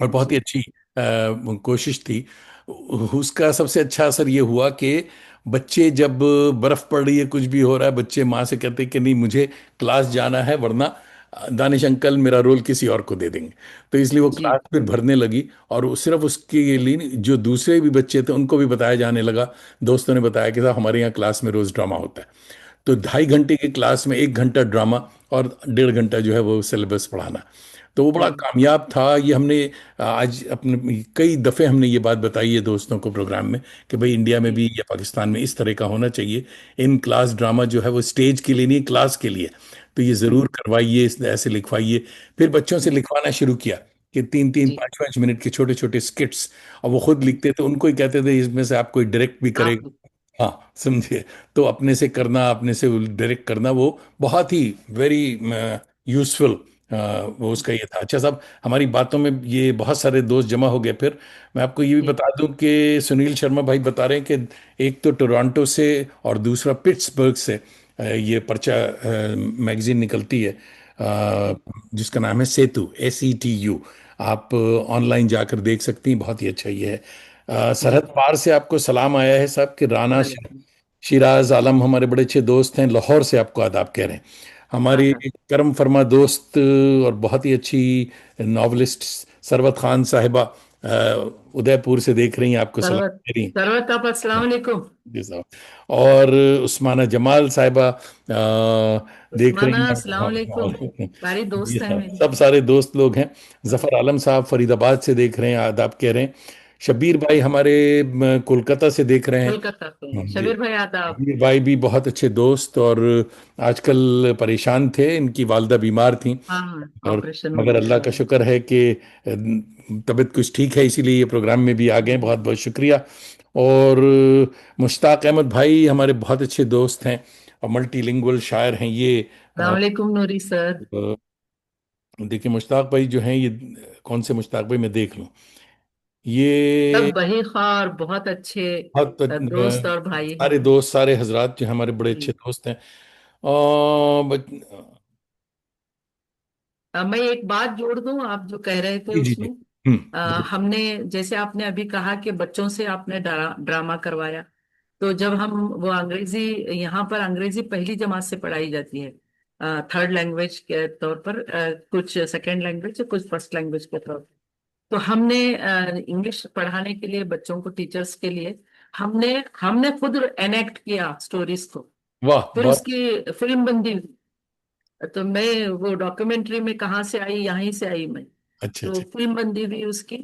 और बहुत ही जी। अच्छी कोशिश थी। उसका सबसे अच्छा असर ये हुआ कि बच्चे जब बर्फ पड़ रही है, कुछ भी हो रहा है, बच्चे माँ से कहते हैं कि नहीं मुझे क्लास जाना है, वरना दानिश अंकल मेरा रोल किसी और को दे देंगे। तो इसलिए वो जी। क्लास फिर भरने लगी। और सिर्फ उसके लिए नहीं, जो दूसरे भी बच्चे थे उनको भी बताया जाने लगा। दोस्तों ने बताया कि साहब हमारे यहाँ क्लास में रोज ड्रामा होता है। तो 2.5 घंटे की क्लास में 1 घंटा ड्रामा और 1.5 घंटा जो है वो सिलेबस पढ़ाना। तो वो बड़ा जी। कामयाब था। ये हमने आज अपने कई दफ़े हमने ये बात बताई है दोस्तों को प्रोग्राम में कि भाई इंडिया में जी। भी या पाकिस्तान में इस तरह का होना चाहिए। इन क्लास ड्रामा जो है वो स्टेज के लिए नहीं, क्लास के लिए। तो ये ज़रूर जी। करवाइए, ऐसे लिखवाइए। फिर बच्चों से जी। लिखवाना शुरू किया कि 3 3 जी। 5 5 मिनट के छोटे छोटे स्किट्स। और वो खुद लिखते थे, उनको ही कहते थे इसमें से आप कोई डायरेक्ट भी आप। करेगा। हाँ, समझिए। तो अपने से करना, अपने से डायरेक्ट करना, वो बहुत ही वेरी यूजफुल वो उसका ये था। अच्छा साहब, हमारी बातों में ये बहुत सारे दोस्त जमा हो गए। फिर मैं आपको ये भी जी। बता दूं कि सुनील शर्मा भाई बता रहे हैं कि एक तो टोरंटो से और दूसरा पिट्सबर्ग से ये पर्चा मैगजीन निकलती है, जी। जिसका नाम है सेतु, SETU। आप ऑनलाइन जाकर देख सकती हैं, बहुत ही अच्छा ये है। जी। सरहद पार से आपको सलाम आया है साहब कि राना वालेकुम। शिराज आलम हमारे बड़े अच्छे दोस्त हैं, लाहौर से आपको आदाब कह रहे हैं। हाँ, हमारी हाँ। करम फरमा दोस्त और बहुत ही अच्छी नॉवलिस्ट सरवत खान साहिबा उदयपुर से देख रही हैं, आपको सलाम सरवत। कह रही हैं। सरवत आप, अस्सलाम वालेकुम। जी साहब। और उस्माना जमाल साहिबा देख उस्माना, रही अस्सलाम वालेकुम। हैं। सारी जी दोस्त हैं साहब, मेरी। सब सारे दोस्त लोग हैं। हाँ। जफर आलम साहब फरीदाबाद से देख रहे हैं, आदाब कह रहे हैं। शब्बीर भाई हमारे कोलकाता से देख रहे हैं। कोलकाता से हैं जी। शबीर भाई, आदाब। शब्बीर भाई भी बहुत अच्छे दोस्त, और आजकल परेशान थे, इनकी वालदा बीमार थी। हाँ, हाँ, और ऑपरेशन हो मगर गया अल्लाह था। का शुक्र है कि तबीयत कुछ ठीक है, इसीलिए ये प्रोग्राम में भी आ गए। बहुत बहुत शुक्रिया। और मुश्ताक अहमद भाई हमारे बहुत अच्छे दोस्त हैं और मल्टीलिंगुअल शायर हैं ये। अस्सलाम वालेकुम नूरी सर। देखिए मुश्ताक भाई जो हैं ये, कौन से मुश्ताक भाई, मैं देख लूं। ये सब बही ख्वार, बहुत अच्छे बहुत दोस्त और भाई हैं। सारे दोस्त, सारे हजरात जो हमारे बड़े अच्छे जी। दोस्त हैं। और मैं एक बात जोड़ दूं, आप जो कह रहे थे जी जी जी। उसमें। जरूर। हमने, जैसे आपने अभी कहा कि बच्चों से आपने ड्रामा करवाया, तो जब हम वो अंग्रेजी, यहाँ पर अंग्रेजी पहली जमात से पढ़ाई जाती है, थर्ड लैंग्वेज के तौर पर, कुछ सेकंड लैंग्वेज, कुछ फर्स्ट लैंग्वेज के तौर पर। तो हमने इंग्लिश पढ़ाने के लिए बच्चों को, टीचर्स के लिए, हमने हमने खुद एनेक्ट किया स्टोरीज को। वाह, फिर बहुत उसकी फिल्म बंदी हुई। तो मैं वो डॉक्यूमेंट्री में कहाँ से आई, यहीं से आई मैं। अच्छे तो अच्छे। फिल्म बंदी हुई उसकी।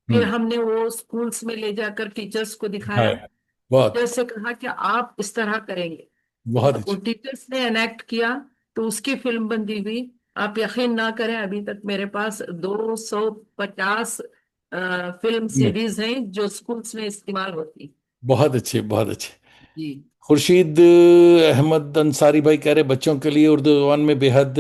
फिर हम्म। हमने वो स्कूल्स में ले जाकर टीचर्स को हाँ, दिखाया। बहुत टीचर्स से कहा कि आप इस तरह करेंगे। बहुत वो अच्छे। टीचर्स ने एनेक्ट किया। तो उसकी फिल्म बंदी हुई। आप यकीन ना करें, अभी तक मेरे पास 250 फिल्म हम्म, सीरीज हैं जो स्कूल्स में इस्तेमाल होती। बहुत अच्छे, बहुत अच्छे। जी। खुर्शीद अहमद अंसारी भाई कह रहे बच्चों के लिए उर्दू ज़ुबान में बेहद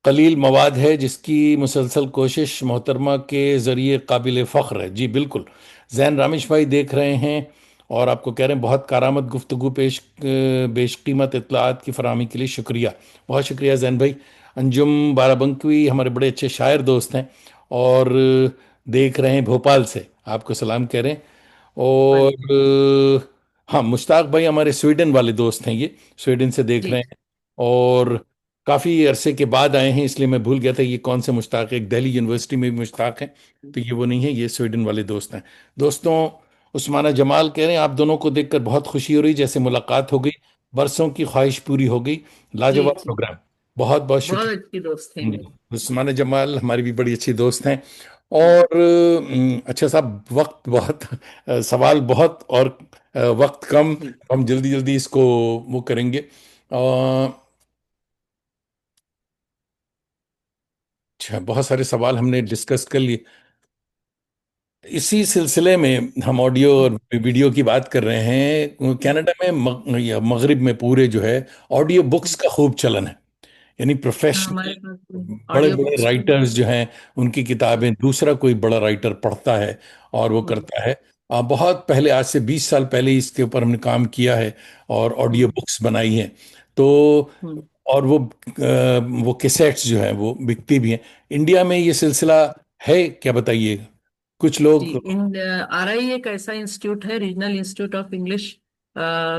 कलील मवाद है, जिसकी मुसलसल कोशिश मोहतरमा के ज़रिए काबिल फ़ख्र है। जी बिल्कुल। जैन रामिश भाई देख रहे हैं और आपको कह रहे हैं बहुत कारामद गुफ्तगू बेशकीमत इतलात की फराहमी के लिए शुक्रिया। बहुत शुक्रिया जैन भाई। अंजुम बाराबंकवी हमारे बड़े अच्छे शायर दोस्त हैं और देख रहे हैं भोपाल से, आपको सलाम कह रहे हैं। और वालेकुम। हाँ, मुश्ताक भाई हमारे स्वीडन वाले दोस्त हैं, ये स्वीडन से देख जी। रहे हैं। और काफ़ी अरसे के बाद आए हैं, इसलिए मैं भूल गया था ये कौन से मुश्ताक है। एक दिल्ली यूनिवर्सिटी में भी मुश्ताक है, तो ये वो नहीं है, ये स्वीडन वाले दोस्त हैं। दोस्तों, उस्माना जमाल कह रहे हैं आप दोनों को देखकर बहुत खुशी हो रही, जैसे मुलाकात हो गई, बरसों की ख्वाहिश पूरी हो गई। जी लाजवाब जी। प्रोग्राम। बहुत बहुत बहुत शुक्रिया। अच्छी दोस्त थे जी, मेरी। उस्माना जमाल हमारी भी बड़ी अच्छी दोस्त हैं। और अच्छा साहब, वक्त बहुत, सवाल बहुत, और वक्त कम। जी हम जल्दी जल्दी इसको वो करेंगे। अच्छा, बहुत सारे सवाल हमने डिस्कस कर लिए। इसी सिलसिले में हम ऑडियो और वीडियो की बात कर रहे हैं। कनाडा में या मगरिब में पूरे जो है, ऑडियो बुक्स का खूब चलन है। यानी हाँ, हमारे प्रोफेशनल पास बड़े ऑडियो बड़े बुक्स भी। राइटर्स जो हैं, उनकी किताबें दूसरा कोई बड़ा राइटर पढ़ता है और वो हम्म करता है। बहुत पहले, आज से 20 साल पहले इसके ऊपर हमने काम किया है और ऑडियो हम्म बुक्स बनाई हैं। तो हम्म। और वो कैसेट्स जो हैं वो बिकती भी हैं। इंडिया में ये सिलसिला है क्या, बताइए। कुछ जी, लोग। इन RI एक ऐसा इंस्टीट्यूट है, regional institute of English,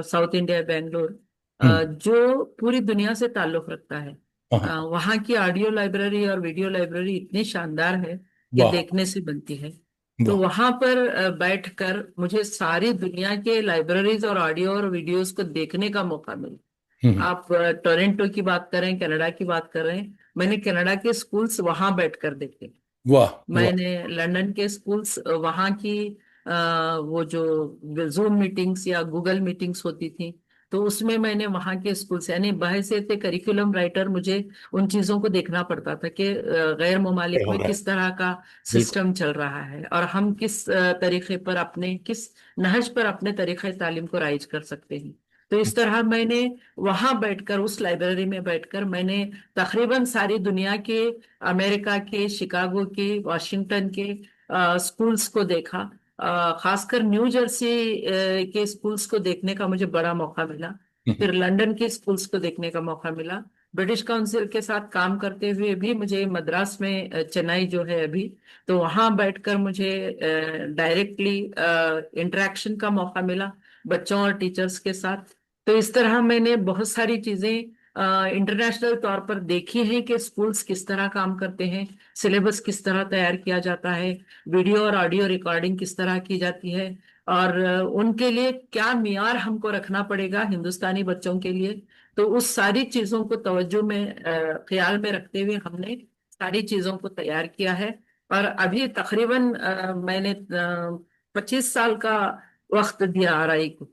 South India, Bangalore, hmm. जो पूरी दुनिया से ताल्लुक रखता है। हाँ, हाँ। वहाँ की ऑडियो लाइब्रेरी और वीडियो लाइब्रेरी इतनी शानदार है कि वाह, देखने से बनती है। तो वाह। वहाँ पर बैठकर मुझे सारी दुनिया के लाइब्रेरीज और ऑडियो और वीडियोस को देखने का मौका मिला। हम्म। आप टोरंटो की बात करें, कनाडा की बात करें, मैंने कनाडा के स्कूल्स वहां बैठकर देखे। वाह, वाह। मैंने लंदन के स्कूल्स, वहाँ की वो जो जूम मीटिंग्स या गूगल मीटिंग्स होती थी, तो उसमें मैंने वहाँ के स्कूल्स, यानी बहैसियत करिकुलम राइटर, मुझे उन चीज़ों को देखना पड़ता था कि गैर ममालिक हो में रहा है। किस तरह का बिल्कुल। सिस्टम चल रहा है और हम किस तरीके पर अपने, किस नहज पर अपने तरीक़े तालीम को राइज कर सकते हैं। तो इस तरह मैंने वहां बैठकर, उस लाइब्रेरी में बैठकर, मैंने तकरीबन सारी दुनिया के, अमेरिका के, शिकागो के, वॉशिंगटन के स्कूल्स को देखा। खासकर न्यू जर्सी के स्कूल्स को देखने का मुझे बड़ा मौका मिला। हम्म। फिर लंदन के स्कूल्स को देखने का मौका मिला। ब्रिटिश काउंसिल के साथ काम करते हुए भी मुझे मद्रास में, चेन्नई जो है अभी, तो वहां बैठकर मुझे डायरेक्टली इंटरेक्शन का मौका मिला बच्चों और टीचर्स के साथ। तो इस तरह मैंने बहुत सारी चीजें इंटरनेशनल तौर पर देखी हैं कि स्कूल्स किस तरह काम करते हैं, सिलेबस किस तरह तैयार किया जाता है, वीडियो और ऑडियो रिकॉर्डिंग किस तरह की जाती है, और उनके लिए क्या मियार हमको रखना पड़ेगा हिंदुस्तानी बच्चों के लिए। तो उस सारी चीजों को तवज्जो में, ख्याल में रखते हुए हमने सारी चीजों को तैयार किया है। और अभी तकरीबन मैंने 25 साल का वक्त दिया RI को।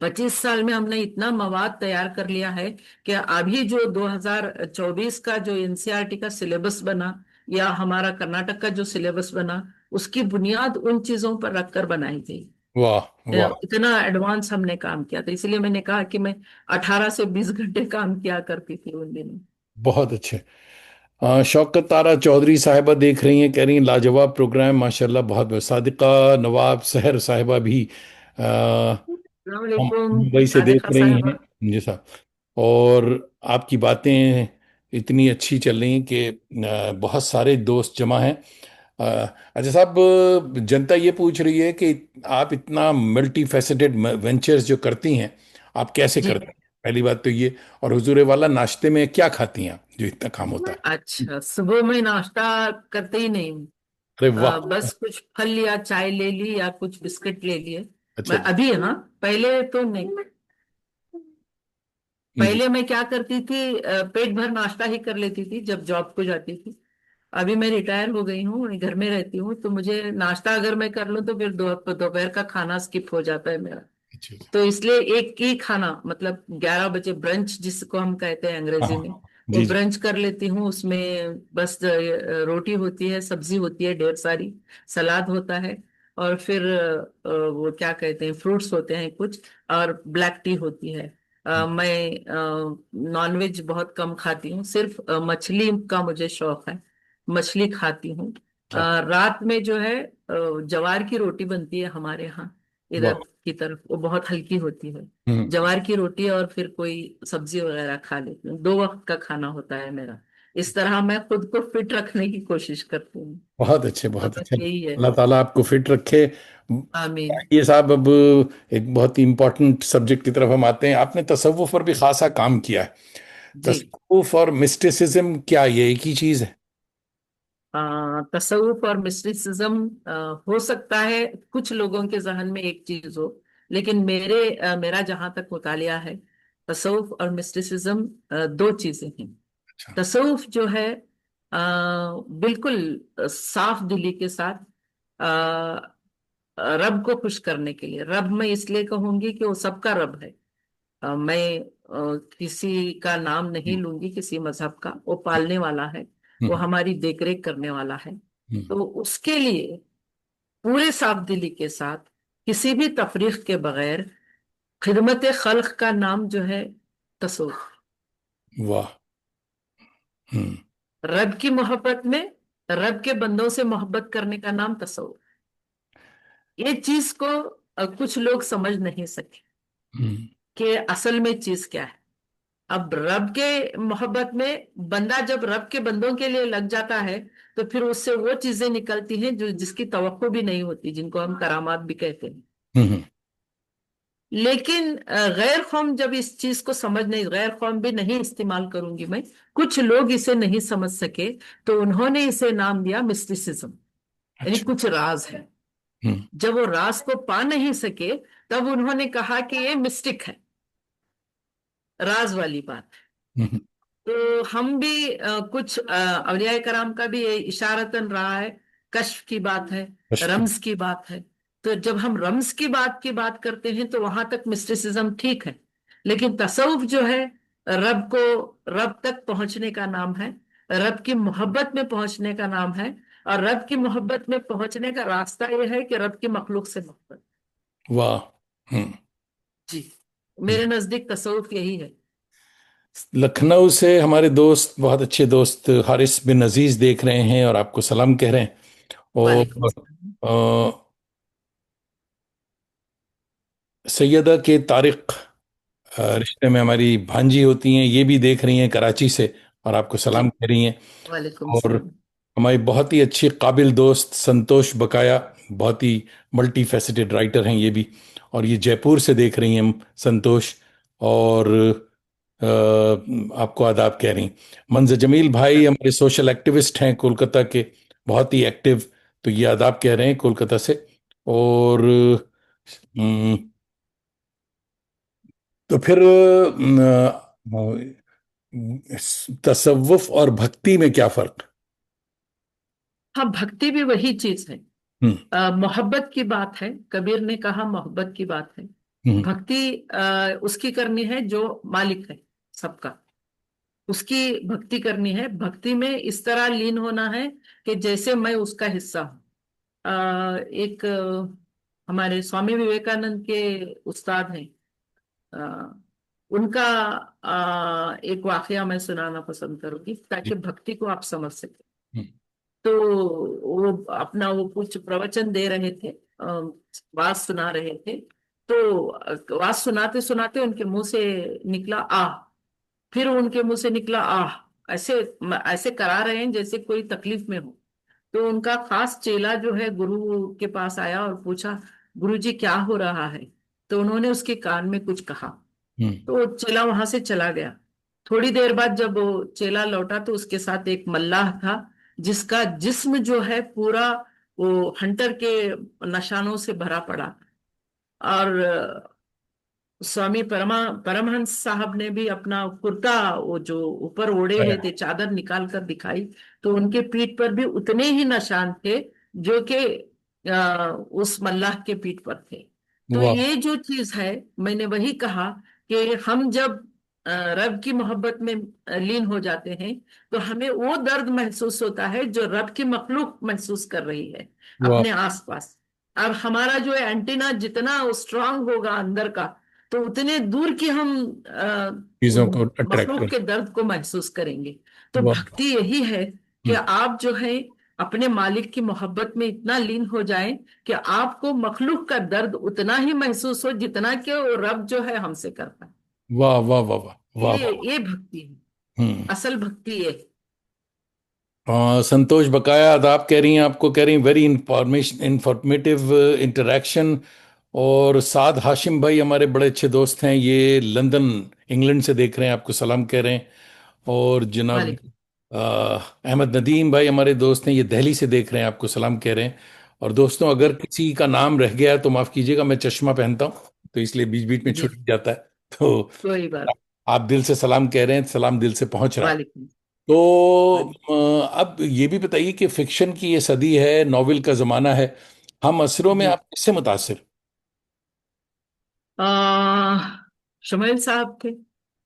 25 साल में हमने इतना मवाद तैयार कर लिया है कि अभी जो 2024 का जो NCERT का सिलेबस बना, या हमारा कर्नाटक का जो सिलेबस बना, उसकी बुनियाद उन चीजों पर रखकर बनाई गई। वाह, वाह। इतना एडवांस हमने काम किया था, इसलिए मैंने कहा कि मैं 18 से 20 घंटे काम किया करती थी उन दिनों। बहुत अच्छे। शौकत तारा चौधरी साहिबा देख रही हैं, कह रही हैं लाजवाब प्रोग्राम, माशाल्लाह। बहुत बहुत सादिका नवाब सहर साहिबा भी अस्सलाम हम वालेकुम मुंबई से देख सादिका रही हैं। साहबा। जी साहब। और आपकी बातें इतनी अच्छी चल रही हैं कि बहुत सारे दोस्त जमा हैं। अ, अच्छा साहब, जनता ये पूछ रही है कि आप इतना मल्टी फैसेटेड वेंचर्स जो करती हैं, आप कैसे जी। करते हैं, पहली बात तो ये। और हुजूर वाला, नाश्ते में क्या खाती हैं आप जो इतना काम होता है? अच्छा, सुबह में नाश्ता करते ही नहीं हूँ। अरे वाह। बस कुछ फल लिया, चाय ले ली या कुछ बिस्किट ले लिए। अच्छा मैं अच्छा। अभी, हाँ, पहले तो नहीं। जी। पहले मैं क्या करती थी, पेट भर नाश्ता ही कर लेती थी जब जॉब को जाती थी। अभी मैं रिटायर हो गई हूँ, घर में रहती हूँ, तो मुझे नाश्ता अगर मैं कर लूँ तो फिर दोपहर का खाना स्किप हो जाता है मेरा। अच्छा अच्छा। तो इसलिए एक ही खाना, मतलब 11 बजे ब्रंच जिसको हम कहते हैं हाँ, अंग्रेजी में, हाँ। वो जी जी। ब्रंच कर लेती हूँ। उसमें बस रोटी होती है, सब्जी होती है ढेर सारी, सलाद होता है, और फिर वो क्या कहते हैं, फ्रूट्स होते हैं कुछ, और ब्लैक टी होती है। मैं नॉनवेज बहुत कम खाती हूँ, सिर्फ मछली का मुझे शौक है, मछली खाती हूँ। क्या? रात में जो है, ज्वार की रोटी बनती है हमारे यहाँ वाह। इधर की तरफ, वो बहुत हल्की होती है। हम्म। ज्वार की रोटी और फिर कोई सब्जी वगैरह खा लेती हूँ, 2 वक्त का खाना होता है मेरा। इस तरह मैं खुद को फिट रखने की कोशिश करती हूँ। बहुत अच्छे, तो बहुत बस अच्छे। यही है। अल्लाह ताला आपको फिट रखे। आमीन। ये साहब, अब एक बहुत ही इंपॉर्टेंट सब्जेक्ट की तरफ हम आते हैं। आपने तसव्वुफ पर भी खासा काम किया है। जी। तसव्वुफ और मिस्टिसिज्म क्या ये एक ही चीज है? तसव्वुफ और मिस्टिसिज्म हो सकता है कुछ लोगों के जहन में एक चीज हो, लेकिन मेरा जहां तक मुतालिया है, तसव्वुफ और मिस्टिसिज्म दो चीजें हैं। अच्छा। तसव्वुफ जो है बिल्कुल साफ दिली के साथ रब को खुश करने के लिए, रब मैं इसलिए कहूंगी कि वो सबका रब है। मैं किसी का नाम नहीं हम्म। लूंगी, किसी मजहब का, वो पालने वाला है, वो हम्म। हमारी देखरेख करने वाला है। हम्म। तो उसके लिए पूरे साफ दिली के साथ, किसी भी तफरीक के बगैर, खिदमत खल्क का नाम जो है तसव्वुफ। वाह। हम्म। रब की मोहब्बत में, रब के बंदों से मोहब्बत करने का नाम तसव्वुफ। ये चीज को कुछ लोग समझ नहीं सके हम्म। कि असल में चीज क्या है। अब रब के मोहब्बत में बंदा जब रब के बंदों के लिए लग जाता है, तो फिर उससे वो चीजें निकलती हैं जो जिसकी तवक्को भी नहीं होती, जिनको हम करामात भी कहते हैं। हम्म। लेकिन गैर कौम जब इस चीज को समझ नहीं, गैर कौम भी नहीं इस्तेमाल करूंगी मैं, कुछ लोग इसे नहीं समझ सके, तो उन्होंने इसे नाम दिया मिस्टिसिज्म, यानी अच्छा। कुछ राज है। हम्म। जब वो राज को पा नहीं सके, तब उन्होंने कहा कि ये मिस्टिक है, राज वाली बात। हम्म। तो हम भी कुछ औलिया कराम का भी ये इशारतन रहा है, कश्फ की बात है, कश्मीर। रम्ज की बात है। तो जब हम रम्ज की बात करते हैं, तो वहां तक मिस्टिसिज्म ठीक है, लेकिन तसव्वुफ जो है, रब को, रब तक पहुंचने का नाम है, रब की मोहब्बत में पहुंचने का नाम है। और रब की मोहब्बत में पहुंचने का रास्ता यह है कि रब की मखलूक से मोहब्बत। वाह। हम्म। जी, मेरे नजदीक तसव्वुफ यही है। लखनऊ से हमारे दोस्त, बहुत अच्छे दोस्त हारिस बिन अजीज देख रहे हैं और आपको सलाम कह रहे हैं। वालेकुम और सलाम। सैयदा के तारिक, रिश्ते में हमारी भांजी होती हैं, ये भी देख रही हैं कराची से और आपको जी, सलाम कह रही हैं। वालेकुम और सलाम। हमारी बहुत ही अच्छी काबिल दोस्त संतोष बकाया, बहुत ही मल्टी फैसेटेड राइटर हैं ये भी, और ये जयपुर से देख रही हैं संतोष। और आपको आदाब कह रही हैं। मंजर जमील भाई हमारे सोशल एक्टिविस्ट हैं कोलकाता के, बहुत ही एक्टिव, तो ये आदाब कह रहे हैं कोलकाता से। और अम, तो फिर तसव्वुफ और भक्ति में क्या फर्क? हाँ, भक्ति भी वही चीज है। हम्म। मोहब्बत की बात है, कबीर ने कहा मोहब्बत की बात है। हम्म। भक्ति उसकी करनी है जो मालिक है सबका, उसकी भक्ति करनी है। भक्ति में इस तरह लीन होना है कि जैसे मैं उसका हिस्सा हूँ। एक हमारे स्वामी विवेकानंद के उस्ताद हैं, अ, उनका एक वाकया मैं सुनाना पसंद करूंगी, ताकि जी। भक्ति को आप समझ सके। हम्म। तो वो अपना वो कुछ प्रवचन दे रहे थे, वाज सुना रहे थे। तो वाज सुनाते सुनाते उनके मुंह से निकला आह, फिर उनके मुंह से निकला आह। ऐसे ऐसे करा रहे हैं जैसे कोई तकलीफ में हो। तो उनका खास चेला जो है गुरु के पास आया और पूछा, गुरु जी क्या हो रहा है? तो उन्होंने उसके कान में कुछ कहा। हम्म। तो वो चेला वहां से चला गया। थोड़ी देर बाद जब वो चेला लौटा, तो उसके साथ एक मल्लाह था, जिसका जिस्म जो है पूरा वो हंटर के निशानों से भरा पड़ा। और स्वामी परमहंस साहब ने भी अपना कुर्ता, वो जो ऊपर ओढ़े हुए थे, चादर निकाल कर दिखाई। तो उनके पीठ पर भी उतने ही निशान थे जो कि उस मल्लाह के पीठ पर थे। तो वाह। ये जो चीज है, मैंने वही कहा कि हम जब रब की मोहब्बत में लीन हो जाते हैं, तो हमें वो दर्द महसूस होता है जो रब की मखलूक महसूस कर रही है वाह। अपने आसपास। अब हमारा जो है एंटीना जितना स्ट्रांग होगा अंदर का, तो उतने दूर की हम चीजों को अट्रैक्ट मखलूक कर। के दर्द को महसूस करेंगे। तो वाह। भक्ति यही है कि हम्म। आप जो है अपने मालिक की मोहब्बत में इतना लीन हो जाएं कि आपको मखलूक का दर्द उतना ही महसूस हो जितना कि वो रब जो है हमसे करता है। वाह वाह वाह वाह वाह ये वाह। ये भक्ति है, हम्म। असल भक्ति ये है। संतोष बकाया, आप कह रही हैं, आपको कह रही हैं वेरी इंफॉर्मेशन इंफॉर्मेटिव इंटरेक्शन। और साद हाशिम भाई हमारे बड़े अच्छे दोस्त हैं, ये लंदन इंग्लैंड से देख रहे हैं, आपको सलाम कह रहे हैं। और जनाब वालेकुम। अहमद नदीम भाई हमारे दोस्त हैं, ये दिल्ली से देख रहे हैं, आपको सलाम कह रहे हैं। और दोस्तों, अगर किसी का नाम रह गया है तो माफ कीजिएगा, मैं चश्मा पहनता हूँ तो इसलिए बीच बीच में जी। छूट जाता है। तो कोई बात। आप दिल से सलाम कह रहे हैं, सलाम दिल से पहुंच रहा है। वालेकुम। तो वालेकुम। अब ये भी बताइए कि फिक्शन की ये सदी है, नॉवेल का जमाना है, हम असरों में जी। आप किससे मुतासिर? शमैल साहब थे।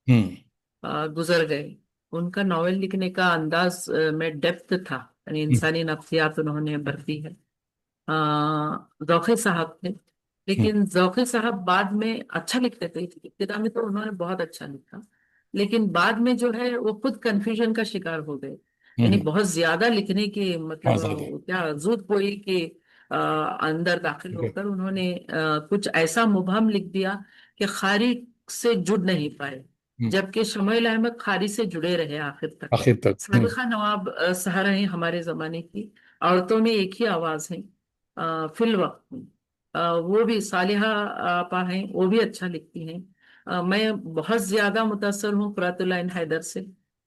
हम्म। गुजर गए। उनका नॉवेल लिखने का अंदाज में डेप्थ था, यानी हम्म। इंसानी नफ्सियात उन्होंने बरती है। जौखे साहब थे। हम्म। लेकिन जौखे साहब बाद में अच्छा लिखते थे, इब्तिदा में तो उन्होंने बहुत अच्छा लिखा। लेकिन बाद में जो है वो खुद कंफ्यूजन का शिकार हो गए। यानी हम्म। बहुत ज्यादा लिखने की हाँ, मतलब ज्यादा। क्या जूत पोई के अंदर दाखिल ठीक है। होकर उन्होंने कुछ ऐसा मुबहम लिख दिया कि खारी से जुड़ नहीं पाए। हम्म। जबकि शमील अहमद खारी से जुड़े रहे आखिर तक। आखिर तक। सादिका नवाब सहारा है हमारे जमाने की। औरतों में एक ही आवाज है फिल वक्त में। वो भी सालिहा आपा हैं, वो भी अच्छा लिखती हैं। मैं बहुत ज्यादा मुतासर हूँ कुरातुल हैदर से।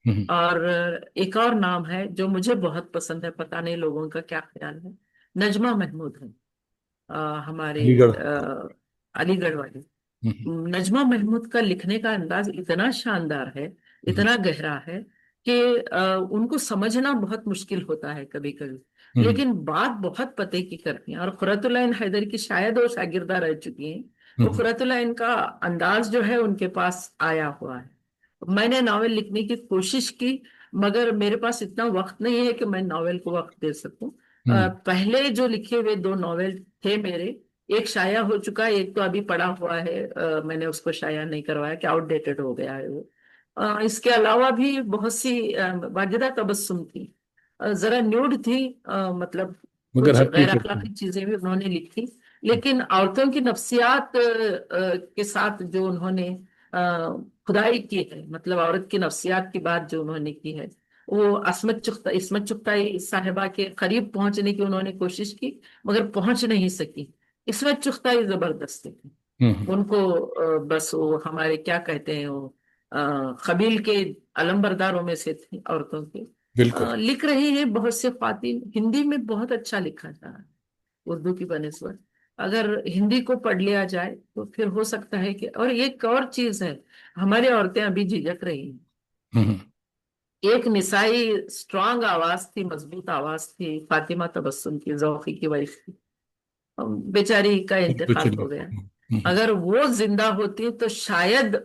हम्म। और एक और नाम है जो मुझे बहुत पसंद है, पता नहीं लोगों का क्या ख्याल है। नजमा महमूद है। हमारे अलीगढ़। अलीगढ़ वाली। हम्म। नजमा महमूद का लिखने का अंदाज इतना शानदार है, हम्म। इतना गहरा है कि उनको समझना बहुत मुश्किल होता है कभी कभी। हम्म। लेकिन बात बहुत पते की करती हैं, और खुरतुल्लाह हैदर की शायद वो शागिर्दा रह चुकी हैं। वो हम्म। खुरतुल्लाह का अंदाज जो है उनके पास आया हुआ है। मैंने नावल लिखने की कोशिश की, मगर मेरे पास इतना वक्त नहीं है कि मैं नावल को वक्त दे सकूं। हम्म। पहले जो लिखे हुए दो नावल थे मेरे, एक शाया हो चुका है, एक तो अभी पड़ा हुआ है। मैंने उसको शाया नहीं करवाया कि आउटडेटेड हो गया है वो। इसके अलावा भी बहुत सी वाजिदा तबस्सुम थी, जरा न्यूड थी, मतलब मगर कुछ गैर हकीकत में। अखलाकी चीजें भी उन्होंने लिखी। लेकिन औरतों की नफ्सियात के साथ जो उन्होंने खुदाई की है, मतलब औरत की नफ्सियात की बात जो उन्होंने की है, वो इस्मत चुगताई साहिबा के करीब पहुंचने की उन्होंने कोशिश की, मगर पहुंच नहीं सकी। इस्मत चुगताई जबरदस्त थी। हम्म। उनको बस वो हमारे क्या कहते हैं वो कबील के अलंबरदारों में से थी औरतों के। बिल्कुल। लिख रही है बहुत से खातिन, हिंदी में बहुत अच्छा लिखा जा रहा है उर्दू की बनिस्बत। अगर हिंदी को पढ़ लिया जाए तो फिर हो सकता है कि, और एक और चीज है, हमारी औरतें अभी झिझक रही हैं। हम्म। एक निसाई स्ट्रांग आवाज थी, मजबूत आवाज थी फातिमा तबस्सुम की, जौकी की वाइफ की। बेचारी का कुछ इंतकाल नहीं। हो गया। अगर वो जिंदा होती तो शायद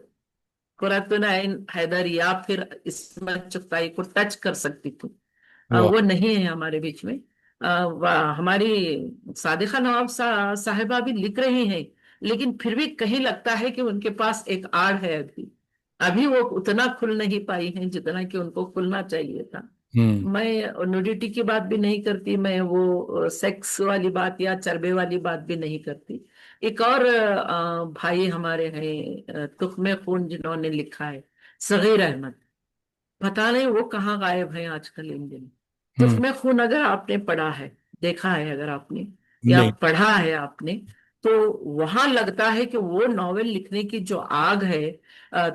कुरतुन हैदर या फिर इस्मत चुगताई को टच कर सकती थी। वाह। वो नहीं है हमारे बीच में। हमारी सादिका नवाब साहिबा भी लिख रही हैं। लेकिन फिर भी कहीं लगता है कि उनके पास एक आड़ है अभी। अभी वो उतना खुल नहीं पाई हैं जितना कि उनको खुलना चाहिए था। हम्म। मैं न्यूडिटी की बात भी नहीं करती, मैं वो सेक्स वाली बात या चरबे वाली बात भी नहीं करती। एक और भाई हमारे हैं तुख्मे खून, जिन्होंने लिखा है, सगीर अहमद। पता नहीं वो कहाँ गायब है आजकल इन दिनों। हम्म। तुख्मे खून अगर आपने पढ़ा है, देखा है अगर आपने, या नहीं। पढ़ा है आपने, तो वहां लगता है कि वो नॉवेल लिखने की जो आग है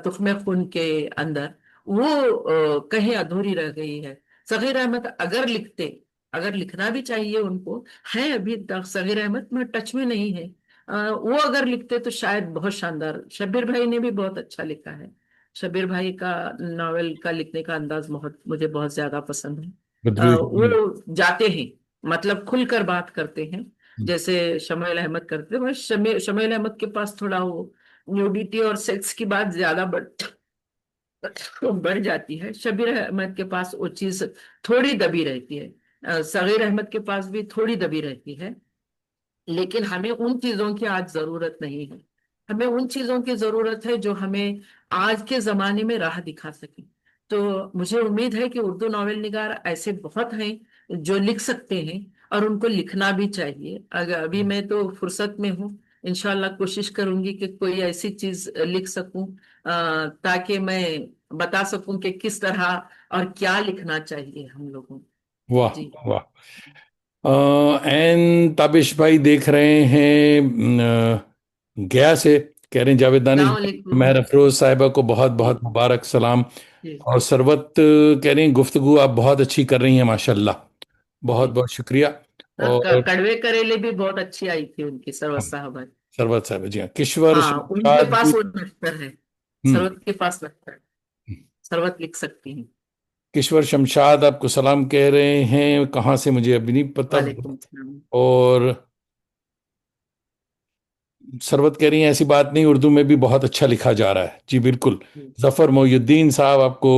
तुख्मे खून के अंदर, वो कहीं अधूरी रह गई है। सगीर अहमद अगर लिखते, अगर लिखना भी चाहिए उनको, है अभी तक सगीर अहमद में टच में नहीं है। वो अगर लिखते तो शायद बहुत शानदार। शब्बीर भाई ने भी बहुत अच्छा लिखा है। शब्बीर भाई का नॉवेल का लिखने का अंदाज बहुत मुझे बहुत ज्यादा पसंद है। बदरुद्दीन। वो जाते हैं, मतलब खुलकर बात करते हैं, जैसे शमील अहमद करते हैं। शमील अहमद के पास थोड़ा वो न्यूडिटी और सेक्स की बात ज्यादा बढ़ जाती है। शबीर अहमद के पास वो चीज थोड़ी दबी रहती है। सगीर अहमद के पास भी थोड़ी दबी रहती है। लेकिन हमें उन चीजों की आज जरूरत नहीं है। हमें उन चीजों की जरूरत है जो हमें आज के जमाने में राह दिखा सके। तो मुझे उम्मीद है कि उर्दू नॉवेल निगार ऐसे बहुत हैं जो लिख सकते हैं, और उनको लिखना भी चाहिए। अगर अभी मैं तो फुर्सत में हूँ, इंशाल्लाह कोशिश करूंगी कि कोई ऐसी चीज लिख सकूं ताकि मैं बता सकूं कि किस तरह और क्या लिखना चाहिए हम लोगों को। वाह। जी। वाह। एन ताबिश भाई देख रहे हैं गया से, कह रहे हैं जावेद दानिश सलाम भाई, वालेकुम। महर अफरोज साहिबा को बहुत जी बहुत मुबारक सलाम। जी और सरवत कह रही हैं गुफ्तगू आप बहुत अच्छी कर रही हैं माशाल्लाह, बहुत जी। बहुत शुक्रिया। और कड़वे करेले भी बहुत अच्छी आई थी उनकी, सरवत साहब। सरवत साहिबा जी हाँ, किश्वर हाँ, उनके शमशाद पास भी। वो नख्तर है। हम्म। सरवत के पास नख्तर है। सरवत लिख सकती हैं। किश्वर शमशाद आपको सलाम कह रहे हैं, कहाँ से मुझे अभी नहीं पता। वालेकुम सलाम। और सरवत कह रही हैं ऐसी बात नहीं, उर्दू में भी बहुत अच्छा लिखा जा रहा है जी, बिल्कुल। जी। जफर मोहिउद्दीन साहब आपको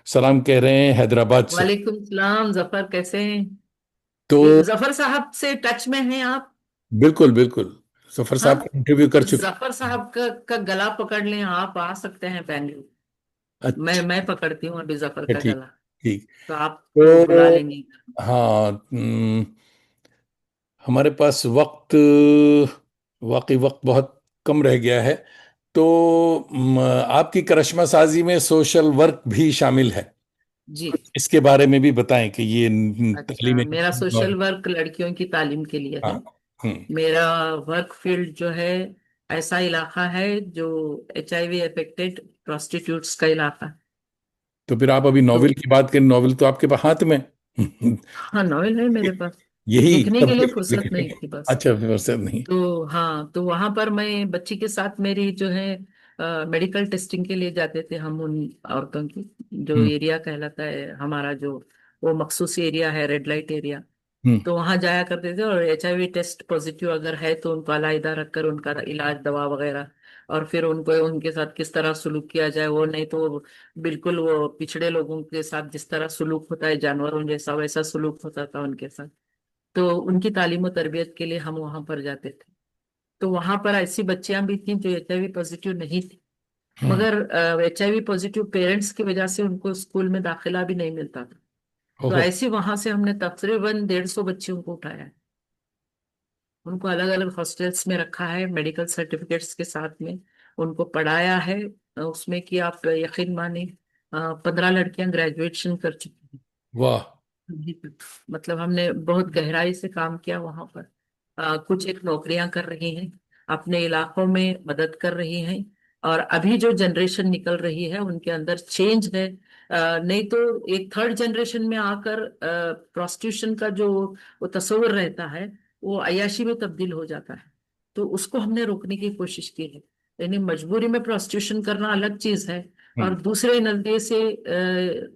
सलाम कह रहे हैं हैदराबाद से। वालेकुम सलाम। जफर कैसे हैं? तो जफर साहब से टच में हैं आप? बिल्कुल बिल्कुल, जफर हाँ, साहब का इंटरव्यू कर तो चुके जफर हैं। साहब का गला पकड़ लें, आप आ सकते हैं बेंगलुरु। अच्छा, मैं पकड़ती हूँ अभी जफर का ठीक गला। ठीक। तो आपको बुला तो लेंगे। हाँ, हमारे पास वक्त वाकई वक्त बहुत कम रह गया है। तो आपकी करिश्मा साजी में सोशल वर्क भी शामिल है, जी। इसके बारे में भी बताएं कि ये अच्छा, तालीम मेरा सोशल वर्क लड़कियों की तालीम के लिए हाँ। है। हम्म। मेरा वर्क फील्ड जो है, ऐसा इलाका है जो HIV अफेक्टेड प्रोस्टिट्यूट्स का इलाका है। तो फिर आप अभी तो नॉवेल की बात करें, नॉवेल तो आपके पास हाथ में। हाँ, नॉवेल है मेरे पास। यही लिखने के सब लिए कुछ फुर्सत लिखने नहीं के। थी बस। अच्छा, फुर्सत नहीं। तो हाँ, तो वहां पर मैं बच्ची के साथ, मेरी जो है मेडिकल टेस्टिंग के लिए जाते थे हम उन औरतों की। जो हम्म। एरिया कहलाता है हमारा, जो वो मखसूस एरिया है, रेड लाइट एरिया। हम्म। तो वहां जाया करते थे, और HIV टेस्ट पॉजिटिव अगर है तो उनको अलहदा रखकर उनका इलाज, दवा वगैरह, और फिर उनको उनके साथ किस तरह सुलूक किया जाए। वो नहीं तो बिल्कुल वो पिछड़े लोगों के साथ जिस तरह सुलूक होता है जानवरों जैसा, वैसा सुलूक होता था उनके साथ। तो उनकी तालीम और तरबियत के लिए हम वहां पर जाते थे। तो वहां पर ऐसी बच्चियां भी थीं जो HIV पॉजिटिव नहीं थी, हम्म। मगर HIV पॉजिटिव पेरेंट्स की वजह से उनको स्कूल में दाखिला भी नहीं मिलता था। तो ओहो। ऐसी वहां से हमने तकरीबन 150 बच्चियों को उठाया है। उनको अलग अलग हॉस्टल्स में रखा है, मेडिकल सर्टिफिकेट्स के साथ में उनको पढ़ाया है। उसमें कि आप यकीन माने, 15 लड़कियां ग्रेजुएशन कर चुकी हैं वाह। अभी तक। मतलब हमने बहुत गहराई से काम किया वहां पर। कुछ एक नौकरियां कर रही हैं, अपने इलाकों में मदद कर रही हैं। और अभी जो जनरेशन निकल रही है उनके अंदर चेंज है। नहीं तो एक थर्ड जनरेशन में आकर प्रोस्टिट्यूशन का जो वो तस्वर रहता है, वो अय्याशी में तब्दील हो जाता है। तो उसको हमने रोकने की कोशिश की है। यानी मजबूरी में प्रोस्टिट्यूशन करना अलग चीज है, और हम्म। दूसरे नजरिए से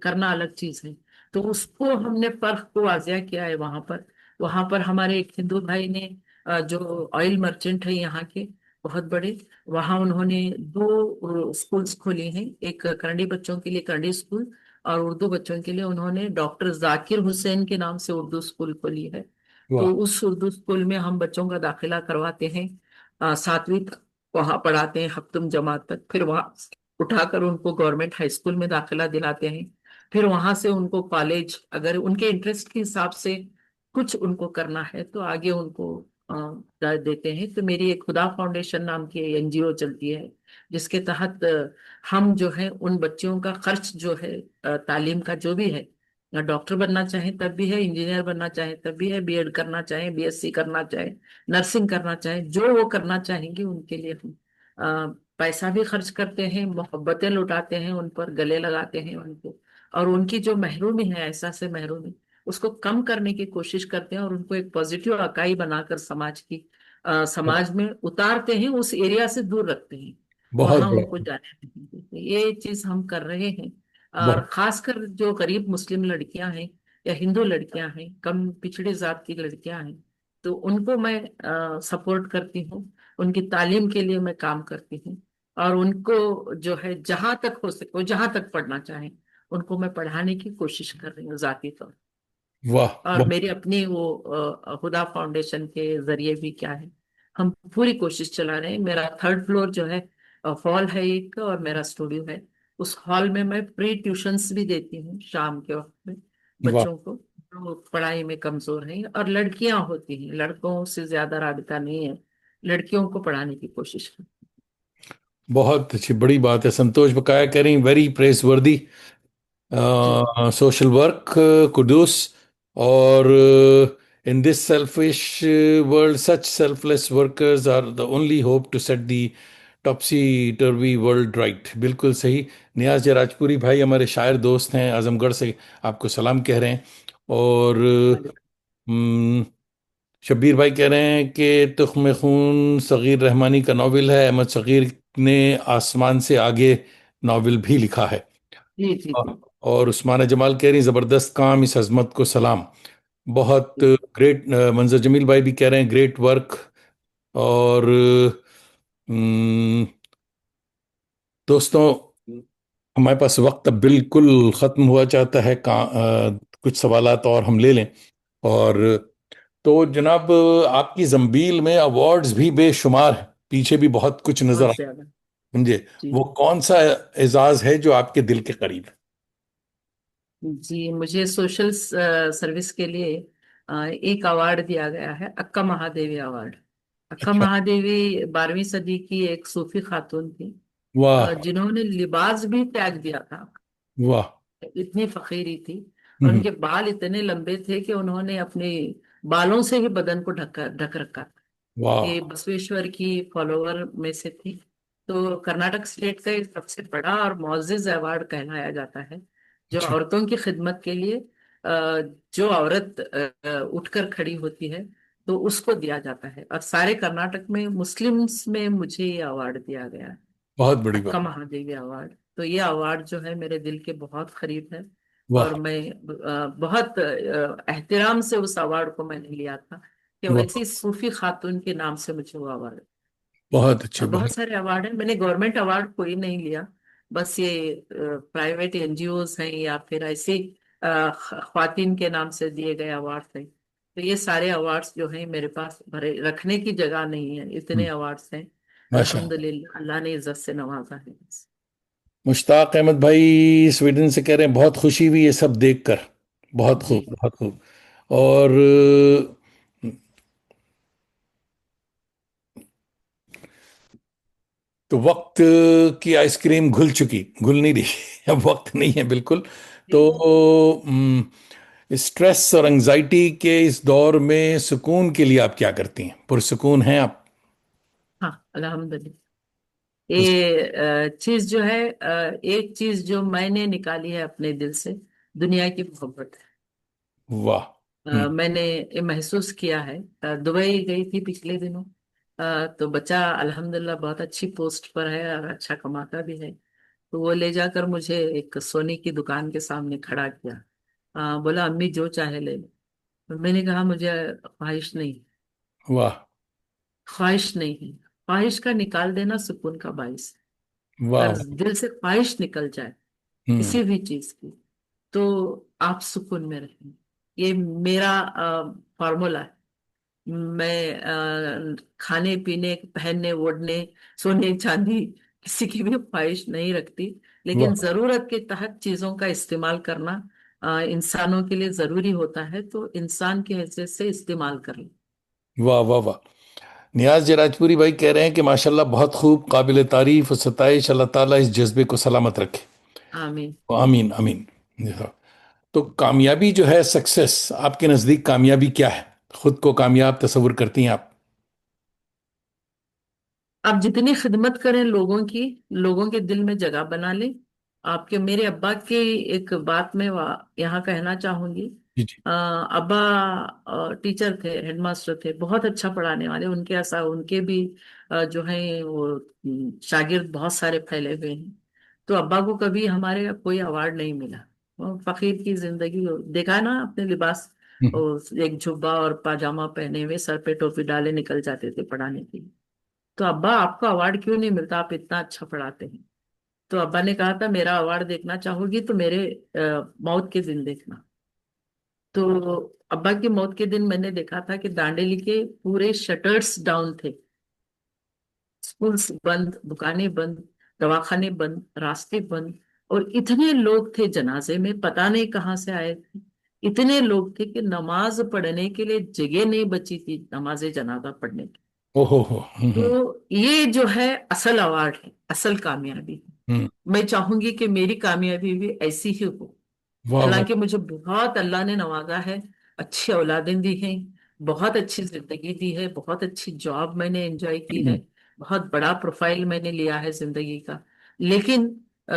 करना अलग चीज है। तो उसको हमने फर्क को वाजिया किया है वहां पर। वहां पर हमारे एक हिंदू भाई ने, जो ऑयल मर्चेंट है यहाँ के बहुत बड़े, वहां उन्होंने दो स्कूल्स खोली हैं। एक कन्नड़ी बच्चों के लिए कन्नड़ी स्कूल, और उर्दू बच्चों के लिए उन्होंने डॉक्टर जाकिर हुसैन के नाम से उर्दू स्कूल खोली है। वाह। तो उस उर्दू स्कूल में हम बच्चों का दाखिला करवाते हैं। 7वीं तक वहां पढ़ाते हैं, हफ्तुम जमात तक। फिर वहां उठाकर उनको गवर्नमेंट हाई स्कूल में दाखिला दिलाते हैं। फिर वहां से उनको कॉलेज, अगर उनके इंटरेस्ट के हिसाब से कुछ उनको करना है तो आगे उनको देते हैं। तो मेरी एक खुदा फाउंडेशन नाम की NGO चलती है, जिसके तहत हम जो है उन बच्चियों का खर्च जो है, तालीम का जो भी है, डॉक्टर बनना चाहे तब भी है, इंजीनियर बनना चाहे तब भी है, B.Ed करना चाहे, BSc करना चाहे, नर्सिंग करना चाहे, जो वो करना चाहेंगे उनके लिए हम पैसा भी खर्च करते हैं, मोहब्बतें लुटाते हैं उन पर, गले लगाते हैं उनको। और उनकी जो महरूमी है, ऐसा से महरूमी, उसको कम करने की कोशिश करते हैं, और उनको एक पॉजिटिव अकाई बनाकर समाज की, समाज में उतारते हैं, उस एरिया से दूर रखते हैं। बहुत वहां उनको बड़ा। जाने नहीं देते। ये चीज हम कर रहे हैं। और बहुत। खासकर जो गरीब मुस्लिम लड़कियां हैं या हिंदू लड़कियां हैं, कम पिछड़े जात की लड़कियां हैं, तो उनको मैं सपोर्ट करती हूँ। उनकी तालीम के लिए मैं काम करती हूँ। और उनको जो है जहां तक हो सके, वो जहां तक पढ़ना चाहें, उनको मैं पढ़ाने की कोशिश कर रही हूँ जाती तौर। वाह। और बहुत। मेरी अपनी वो हुदा फाउंडेशन के जरिए भी क्या है, हम पूरी कोशिश चला रहे हैं। मेरा 3rd फ्लोर जो है, हॉल है एक, और मेरा स्टूडियो है। उस हॉल में मैं प्री ट्यूशंस भी देती हूँ शाम के वक्त में, वाह। बच्चों को जो पढ़ाई में कमजोर हैं। और लड़कियां होती हैं, लड़कों से ज्यादा राबिता नहीं है, लड़कियों को पढ़ाने की कोशिश करती बहुत अच्छी बड़ी बात है, संतोष बकाया कह रही वेरी प्रेस वर्दी हूँ। जी सोशल वर्क, कुदूस। और In this selfish world, such selfless workers are the only hope to set the टॉपसी टर्वी world right. बिल्कुल सही। नियाज राजपुरी भाई हमारे शायर दोस्त हैं आजमगढ़ से, आपको सलाम कह रहे हैं। और वालेकुम। हम्म, शब्बीर भाई कह रहे हैं कि तुख्म खून सगीर रहमानी का नावल है, अहमद सगीर ने आसमान से आगे नावल भी लिखा है। जी जी जी और उस्माना जमाल कह रही जबरदस्त काम, इस अजमत को सलाम। बहुत जी। ग्रेट। मंजर जमील भाई भी कह रहे हैं ग्रेट वर्क। और हम्म, दोस्तों, हमारे पास वक्त अब बिल्कुल खत्म हुआ चाहता है। कुछ सवालात और हम ले लें। और तो जनाब, आपकी जंबील में अवार्ड्स भी बेशुमार हैं, पीछे भी बहुत कुछ नजर बहुत आ, ज्यादा। समझे। जी वो कौन सा एजाज है जो आपके दिल के करीब है? जी, मुझे सोशल सर्विस के लिए एक अवार्ड दिया गया है, अक्का महादेवी अवार्ड। अक्का अच्छा। महादेवी 12वीं सदी की एक सूफी खातून थी, वाह। जिन्होंने लिबास भी त्याग दिया था। वाह। इतनी फकीरी थी। और हम्म। उनके बाल इतने लंबे थे कि उन्होंने अपने बालों से ही बदन को ढक ढक रखा था। ये वाह। बसवेश्वर की फॉलोवर में से थी। तो कर्नाटक स्टेट का एक सबसे बड़ा और मुअज्जिज अवार्ड कहलाया जाता है, जो अच्छा। औरतों की खिदमत के लिए जो औरत उठकर खड़ी होती है, तो उसको दिया जाता है। और सारे कर्नाटक में मुस्लिम्स में मुझे ये अवार्ड दिया गया है, बहुत बड़ी अक्का बात। महादेवी अवार्ड। तो ये अवार्ड जो है मेरे दिल के बहुत करीब है। और वाह। मैं बहुत एहतराम से उस अवार्ड को मैंने लिया था, कि वाह। वैसी सूफी खातून के नाम से मुझे वो अवार्ड। बहुत अच्छे, बहुत बहुत। सारे अवार्ड हैं, मैंने गवर्नमेंट अवार्ड कोई नहीं लिया। बस ये प्राइवेट एनजीओज हैं या फिर ऐसे ख्वातीन के नाम से दिए गए अवार्ड हैं। तो ये सारे अवार्ड्स जो हैं मेरे पास भरे रखने की जगह नहीं है, इतने अवार्ड्स हैं। माशा। अल्हम्दुलिल्लाह, अल्लाह ने इज्जत से नवाजा है। मुश्ताक अहमद भाई स्वीडन से कह रहे हैं बहुत खुशी हुई ये सब देखकर। बहुत जी। खूब, बहुत खूब। और तो वक्त की आइसक्रीम घुल चुकी, घुल नहीं रही अब वक्त नहीं है बिल्कुल। तो जी। स्ट्रेस और एंजाइटी के इस दौर में सुकून के लिए आप क्या करती हैं? पुरसुकून हैं आप? हाँ, अल्हम्दुलिल्लाह। ये चीज जो है, एक चीज जो मैंने निकाली है अपने दिल से, दुनिया की मोहब्बत है। वाह। हम्म। मैंने ये महसूस किया है। दुबई गई थी पिछले दिनों। तो बच्चा अल्हम्दुलिल्लाह बहुत अच्छी पोस्ट पर है और अच्छा कमाता भी है। तो वो ले जाकर मुझे एक सोने की दुकान के सामने खड़ा किया। बोला, अम्मी जो चाहे ले लो। तो मैंने कहा, मुझे ख्वाहिश नहीं। वाह। ख्वाहिश नहीं है। ख्वाहिश का निकाल देना सुकून का बाइस है। वाह। अगर दिल से ख्वाहिश निकल जाए हम्म। किसी भी चीज की, तो आप सुकून में रहेंगे। ये मेरा फॉर्मूला है। मैं खाने पीने, पहनने ओढ़ने, सोने चांदी, किसी की भी ख्वाहिश नहीं रखती। लेकिन वाह। जरूरत के तहत चीजों का इस्तेमाल करना इंसानों के लिए जरूरी होता है, तो इंसान की हैसियत से इस्तेमाल कर लो। वाह। वाह। वाह। नियाज राजपुरी भाई कह रहे हैं कि माशाल्लाह बहुत खूब, काबिल तारीफ और सताइश, अल्लाह ताला इस जज्बे को सलामत रखे। आमीन। आमीन, आमीन। जी हाँ। तो कामयाबी जो है, सक्सेस, आपके नजदीक कामयाबी क्या है? खुद को कामयाब तस्वुर करती हैं आप? आप जितनी खिदमत करें लोगों की, लोगों के दिल में जगह बना लें। आपके मेरे अब्बा की एक बात मैं यहाँ कहना चाहूंगी। जी जी। अब्बा टीचर थे, हेडमास्टर थे, बहुत अच्छा पढ़ाने वाले। उनके ऐसा उनके भी जो है वो शागिर्द बहुत सारे फैले हुए हैं। तो अब्बा को कभी हमारे कोई अवार्ड नहीं मिला। वो फकीर की जिंदगी देखा ना अपने लिबास, हम्म। वो एक जुब्बा और पाजामा पहने हुए, सर पे टोपी डाले निकल जाते थे पढ़ाने के लिए। तो अब्बा, आपको अवार्ड क्यों नहीं मिलता, आप इतना अच्छा पढ़ाते हैं। तो अब्बा ने कहा था, मेरा अवार्ड देखना चाहोगी तो मेरे मौत के दिन देखना। तो अब्बा की मौत के दिन मैंने देखा था कि दांडेली के पूरे शटर्स डाउन थे। स्कूल्स बंद, दुकानें बंद, दवाखाने बंद, रास्ते बंद। और इतने लोग थे जनाजे में, पता नहीं कहाँ से आए थे। इतने लोग थे कि नमाज पढ़ने के लिए जगह नहीं बची थी, नमाज जनाजा पढ़ने की। ओहो हो। तो ये जो है असल अवार्ड है, असल कामयाबी है। हम्म। मैं चाहूंगी कि मेरी कामयाबी भी ऐसी ही हो। वाह। वाह। हालांकि मुझे बहुत अल्लाह ने नवाजा है। अच्छी औलादें दी हैं, बहुत अच्छी जिंदगी दी है, बहुत अच्छी जॉब मैंने एंजॉय की है, बहुत बड़ा प्रोफाइल मैंने लिया है जिंदगी का। लेकिन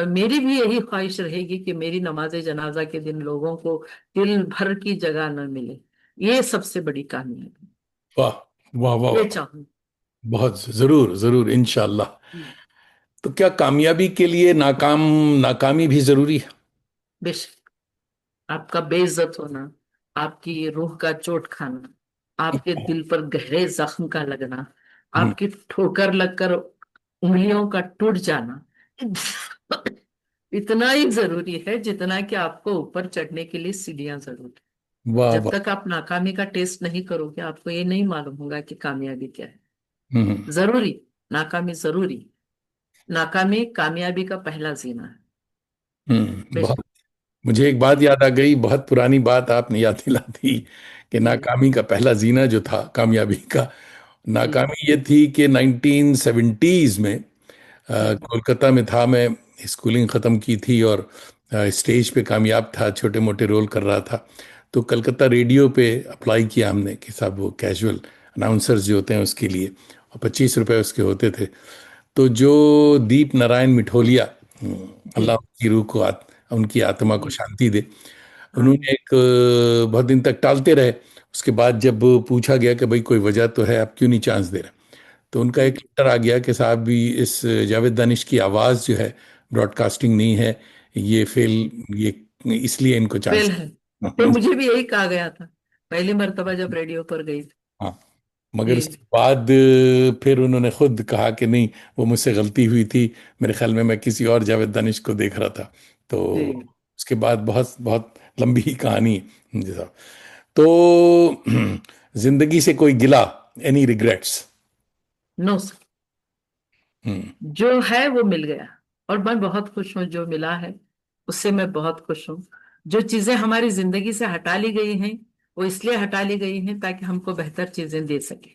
मेरी भी यही ख्वाहिश रहेगी कि मेरी नमाज जनाजा के दिन लोगों को दिल भर की जगह न मिले। ये सबसे बड़ी कामयाबी, वाह वाह वाह ये वाह। चाहूँ। बहुत जरूर जरूर इंशाल्लाह। तो क्या कामयाबी के लिए नाकामी भी जरूरी है? बेशक, आपका बेइज्जत होना, आपकी रूह का चोट खाना, आपके दिल पर गहरे जख्म का लगना, हम्म, आपकी ठोकर लगकर उंगलियों का टूट जाना, इतना ही जरूरी है जितना कि आपको ऊपर चढ़ने के लिए सीढ़ियां जरूरी। वाह जब वाह। तक आप नाकामी का टेस्ट नहीं करोगे, आपको ये नहीं मालूम होगा कि कामयाबी क्या है। हम्म जरूरी, नाकामी जरूरी, नाकामी कामयाबी का पहला जीना है। बेशक। बहुत। मुझे एक बात याद आ गई, बहुत पुरानी बात आपने याद दिला दी कि जी। नाकामी का पहला जीना जो था कामयाबी का, जी। नाकामी ये थी कि 1970s में हम्म। कोलकाता में था मैं। स्कूलिंग ख़त्म की थी और स्टेज पे कामयाब था, छोटे मोटे रोल कर रहा था। तो कलकत्ता रेडियो पे अप्लाई किया हमने कि साहब वो कैजुअल अनाउंसर्स जो होते हैं उसके लिए, और 25 रुपए उसके होते थे। तो जो दीप नारायण मिठोलिया, जी। अल्लाह उनकी रूह को उनकी आत्मा को जी। शांति दे, हाँ। उन्होंने एक बहुत दिन तक टालते रहे। उसके बाद जब पूछा गया कि भाई कोई वजह तो है, आप क्यों नहीं चांस दे रहे, तो उनका एक जी। लेटर आ गया कि साहब भी इस जावेद दानिश की आवाज़ जो है ब्रॉडकास्टिंग नहीं है, ये फेल, ये इसलिए इनको फेल चांस। है। फिर मुझे भी यही कहा गया था पहली मर्तबा जब रेडियो पर गई थी। हाँ, मगर जी। उसके बाद फिर उन्होंने खुद कहा कि नहीं, वो मुझसे गलती हुई थी, मेरे ख्याल में मैं किसी और जावेद दानिश को देख रहा था। तो जी। उसके बाद बहुत बहुत लंबी कहानी है जी साहब। तो जिंदगी से कोई गिला, एनी रिग्रेट्स? नो। हम्म। जो है वो मिल गया, और मैं बहुत खुश हूँ जो मिला है, उससे मैं बहुत खुश हूँ। जो चीजें हमारी जिंदगी से हटा ली गई हैं, वो इसलिए हटा ली गई हैं ताकि हमको बेहतर चीजें दे सके,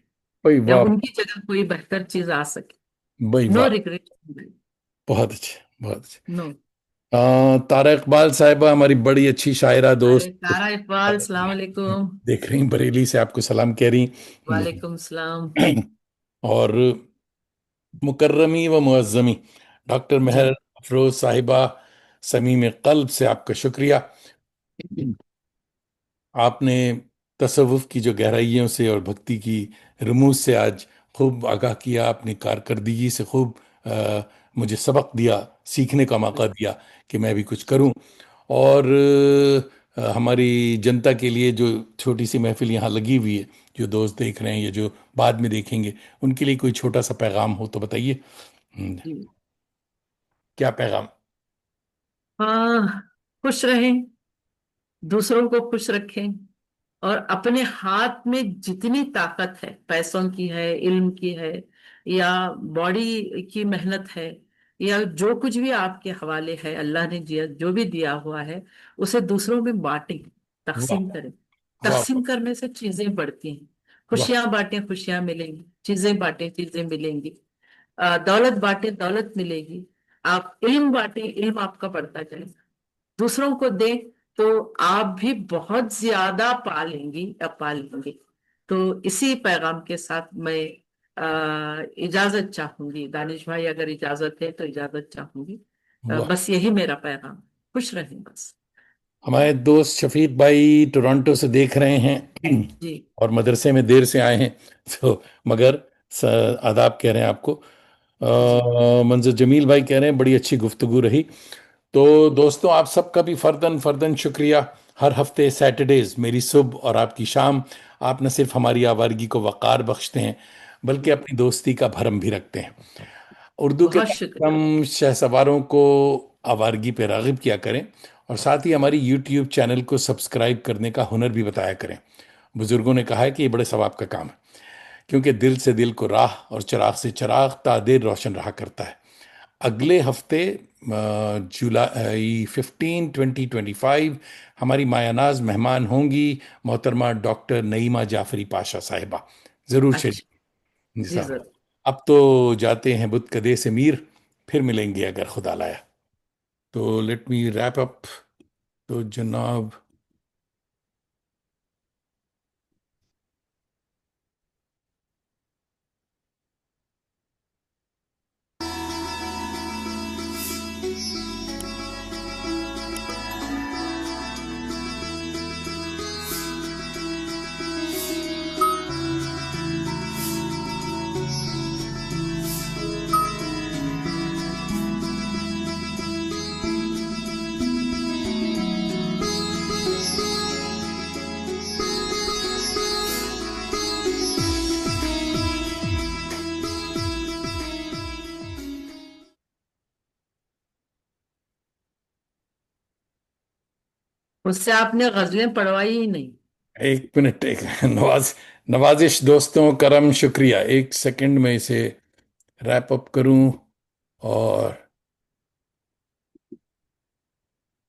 भाई या वाह। उनकी जगह कोई बेहतर चीज आ सके। भाई नो वाह। रिग्रेट। बहुत अच्छे, बहुत अच्छे। नो। तारा इकबाल साहिबा हमारी बड़ी अच्छी शायरा अरे दोस्त, तारा इकबाल, सलाम अलैकुम। देख रही बरेली से आपको सलाम कह रही। वालेकुम सलाम। और मुकर्रमी व मुअज्जमी डॉक्टर जी। मेहर अफरोज साहिबा, समीम कल्ब से आपका शुक्रिया। आपने तसव्वुफ की जो गहराइयों से और भक्ति की रमूज से आज खूब आगाह किया, अपनी कारकर्दगी से खूब मुझे सबक दिया, सीखने का मौका दिया कि मैं भी कुछ करूं। और हमारी जनता के लिए जो छोटी सी महफिल यहाँ लगी हुई है, जो दोस्त देख रहे हैं या जो बाद में देखेंगे, उनके लिए कोई छोटा सा पैगाम हो तो बताइए। जी। क्या पैगाम? हाँ, खुश रहें, दूसरों को खुश रखें, और अपने हाथ में जितनी ताकत है, पैसों की है, इल्म की है, या बॉडी की मेहनत है, या जो कुछ भी आपके हवाले है, अल्लाह ने दिया जो भी दिया हुआ है, उसे दूसरों में बांटें, वाह तकसीम करें। वाह तकसीम करने से चीजें बढ़ती हैं। वाह खुशियां बांटें, खुशियां मिलेंगी, चीजें बांटें, चीजें मिलेंगी, दौलत बांटें, दौलत मिलेगी, आप इल्म बांटें, इल्म आपका बढ़ता जाएगा, दूसरों को दें, तो आप भी बहुत ज्यादा पालेंगी या पालेंगे। तो इसी पैगाम के साथ मैं इजाजत चाहूंगी, दानिश भाई अगर इजाजत है तो इजाजत चाहूंगी। वाह। बस यही मेरा पैगाम। खुश रहें बस। हमारे दोस्त शफीक भाई टोरंटो से देख रहे हैं जी। और मदरसे में देर से आए हैं, तो मगर आदाब कह रहे हैं आपको। जी। मंजर जमील भाई कह रहे हैं बड़ी अच्छी गुफ्तगू रही। तो दोस्तों, आप सबका भी फर्दन फर्दन शुक्रिया। हर हफ्ते सैटरडेज मेरी सुबह और आपकी शाम, आप न सिर्फ हमारी आवारगी को वक़ार बख्शते हैं, बल्कि अपनी दोस्ती का भरम भी रखते हैं। उर्दू के बहुत शुक्रिया। कार्यक्रम शहसवारों को आवारगी पे राग़िब किया करें, और साथ ही हमारी यूट्यूब चैनल को सब्सक्राइब करने का हुनर भी बताया करें। बुजुर्गों ने कहा है कि ये बड़े सवाब का काम है, क्योंकि दिल से दिल को राह और चिराग से चिराग तादेर रोशन रहा करता है। अगले हफ्ते जुलाई 15 2025 हमारी मायानाज मेहमान होंगी मोहतरमा डॉक्टर नईमा जाफरी पाशा साहिबा। ज़रूर अच्छा। चलिए जी जी साहब। जरूर। अब तो जाते हैं बुत कदे से मीर, फिर मिलेंगे अगर खुदा लाया। तो लेट मी रैप अप। तो जनाब, उससे आपने गजलें पढ़वाई ही नहीं। एक मिनट, एक नवाजिश दोस्तों, करम, शुक्रिया। एक सेकंड में इसे रैप अप करूं और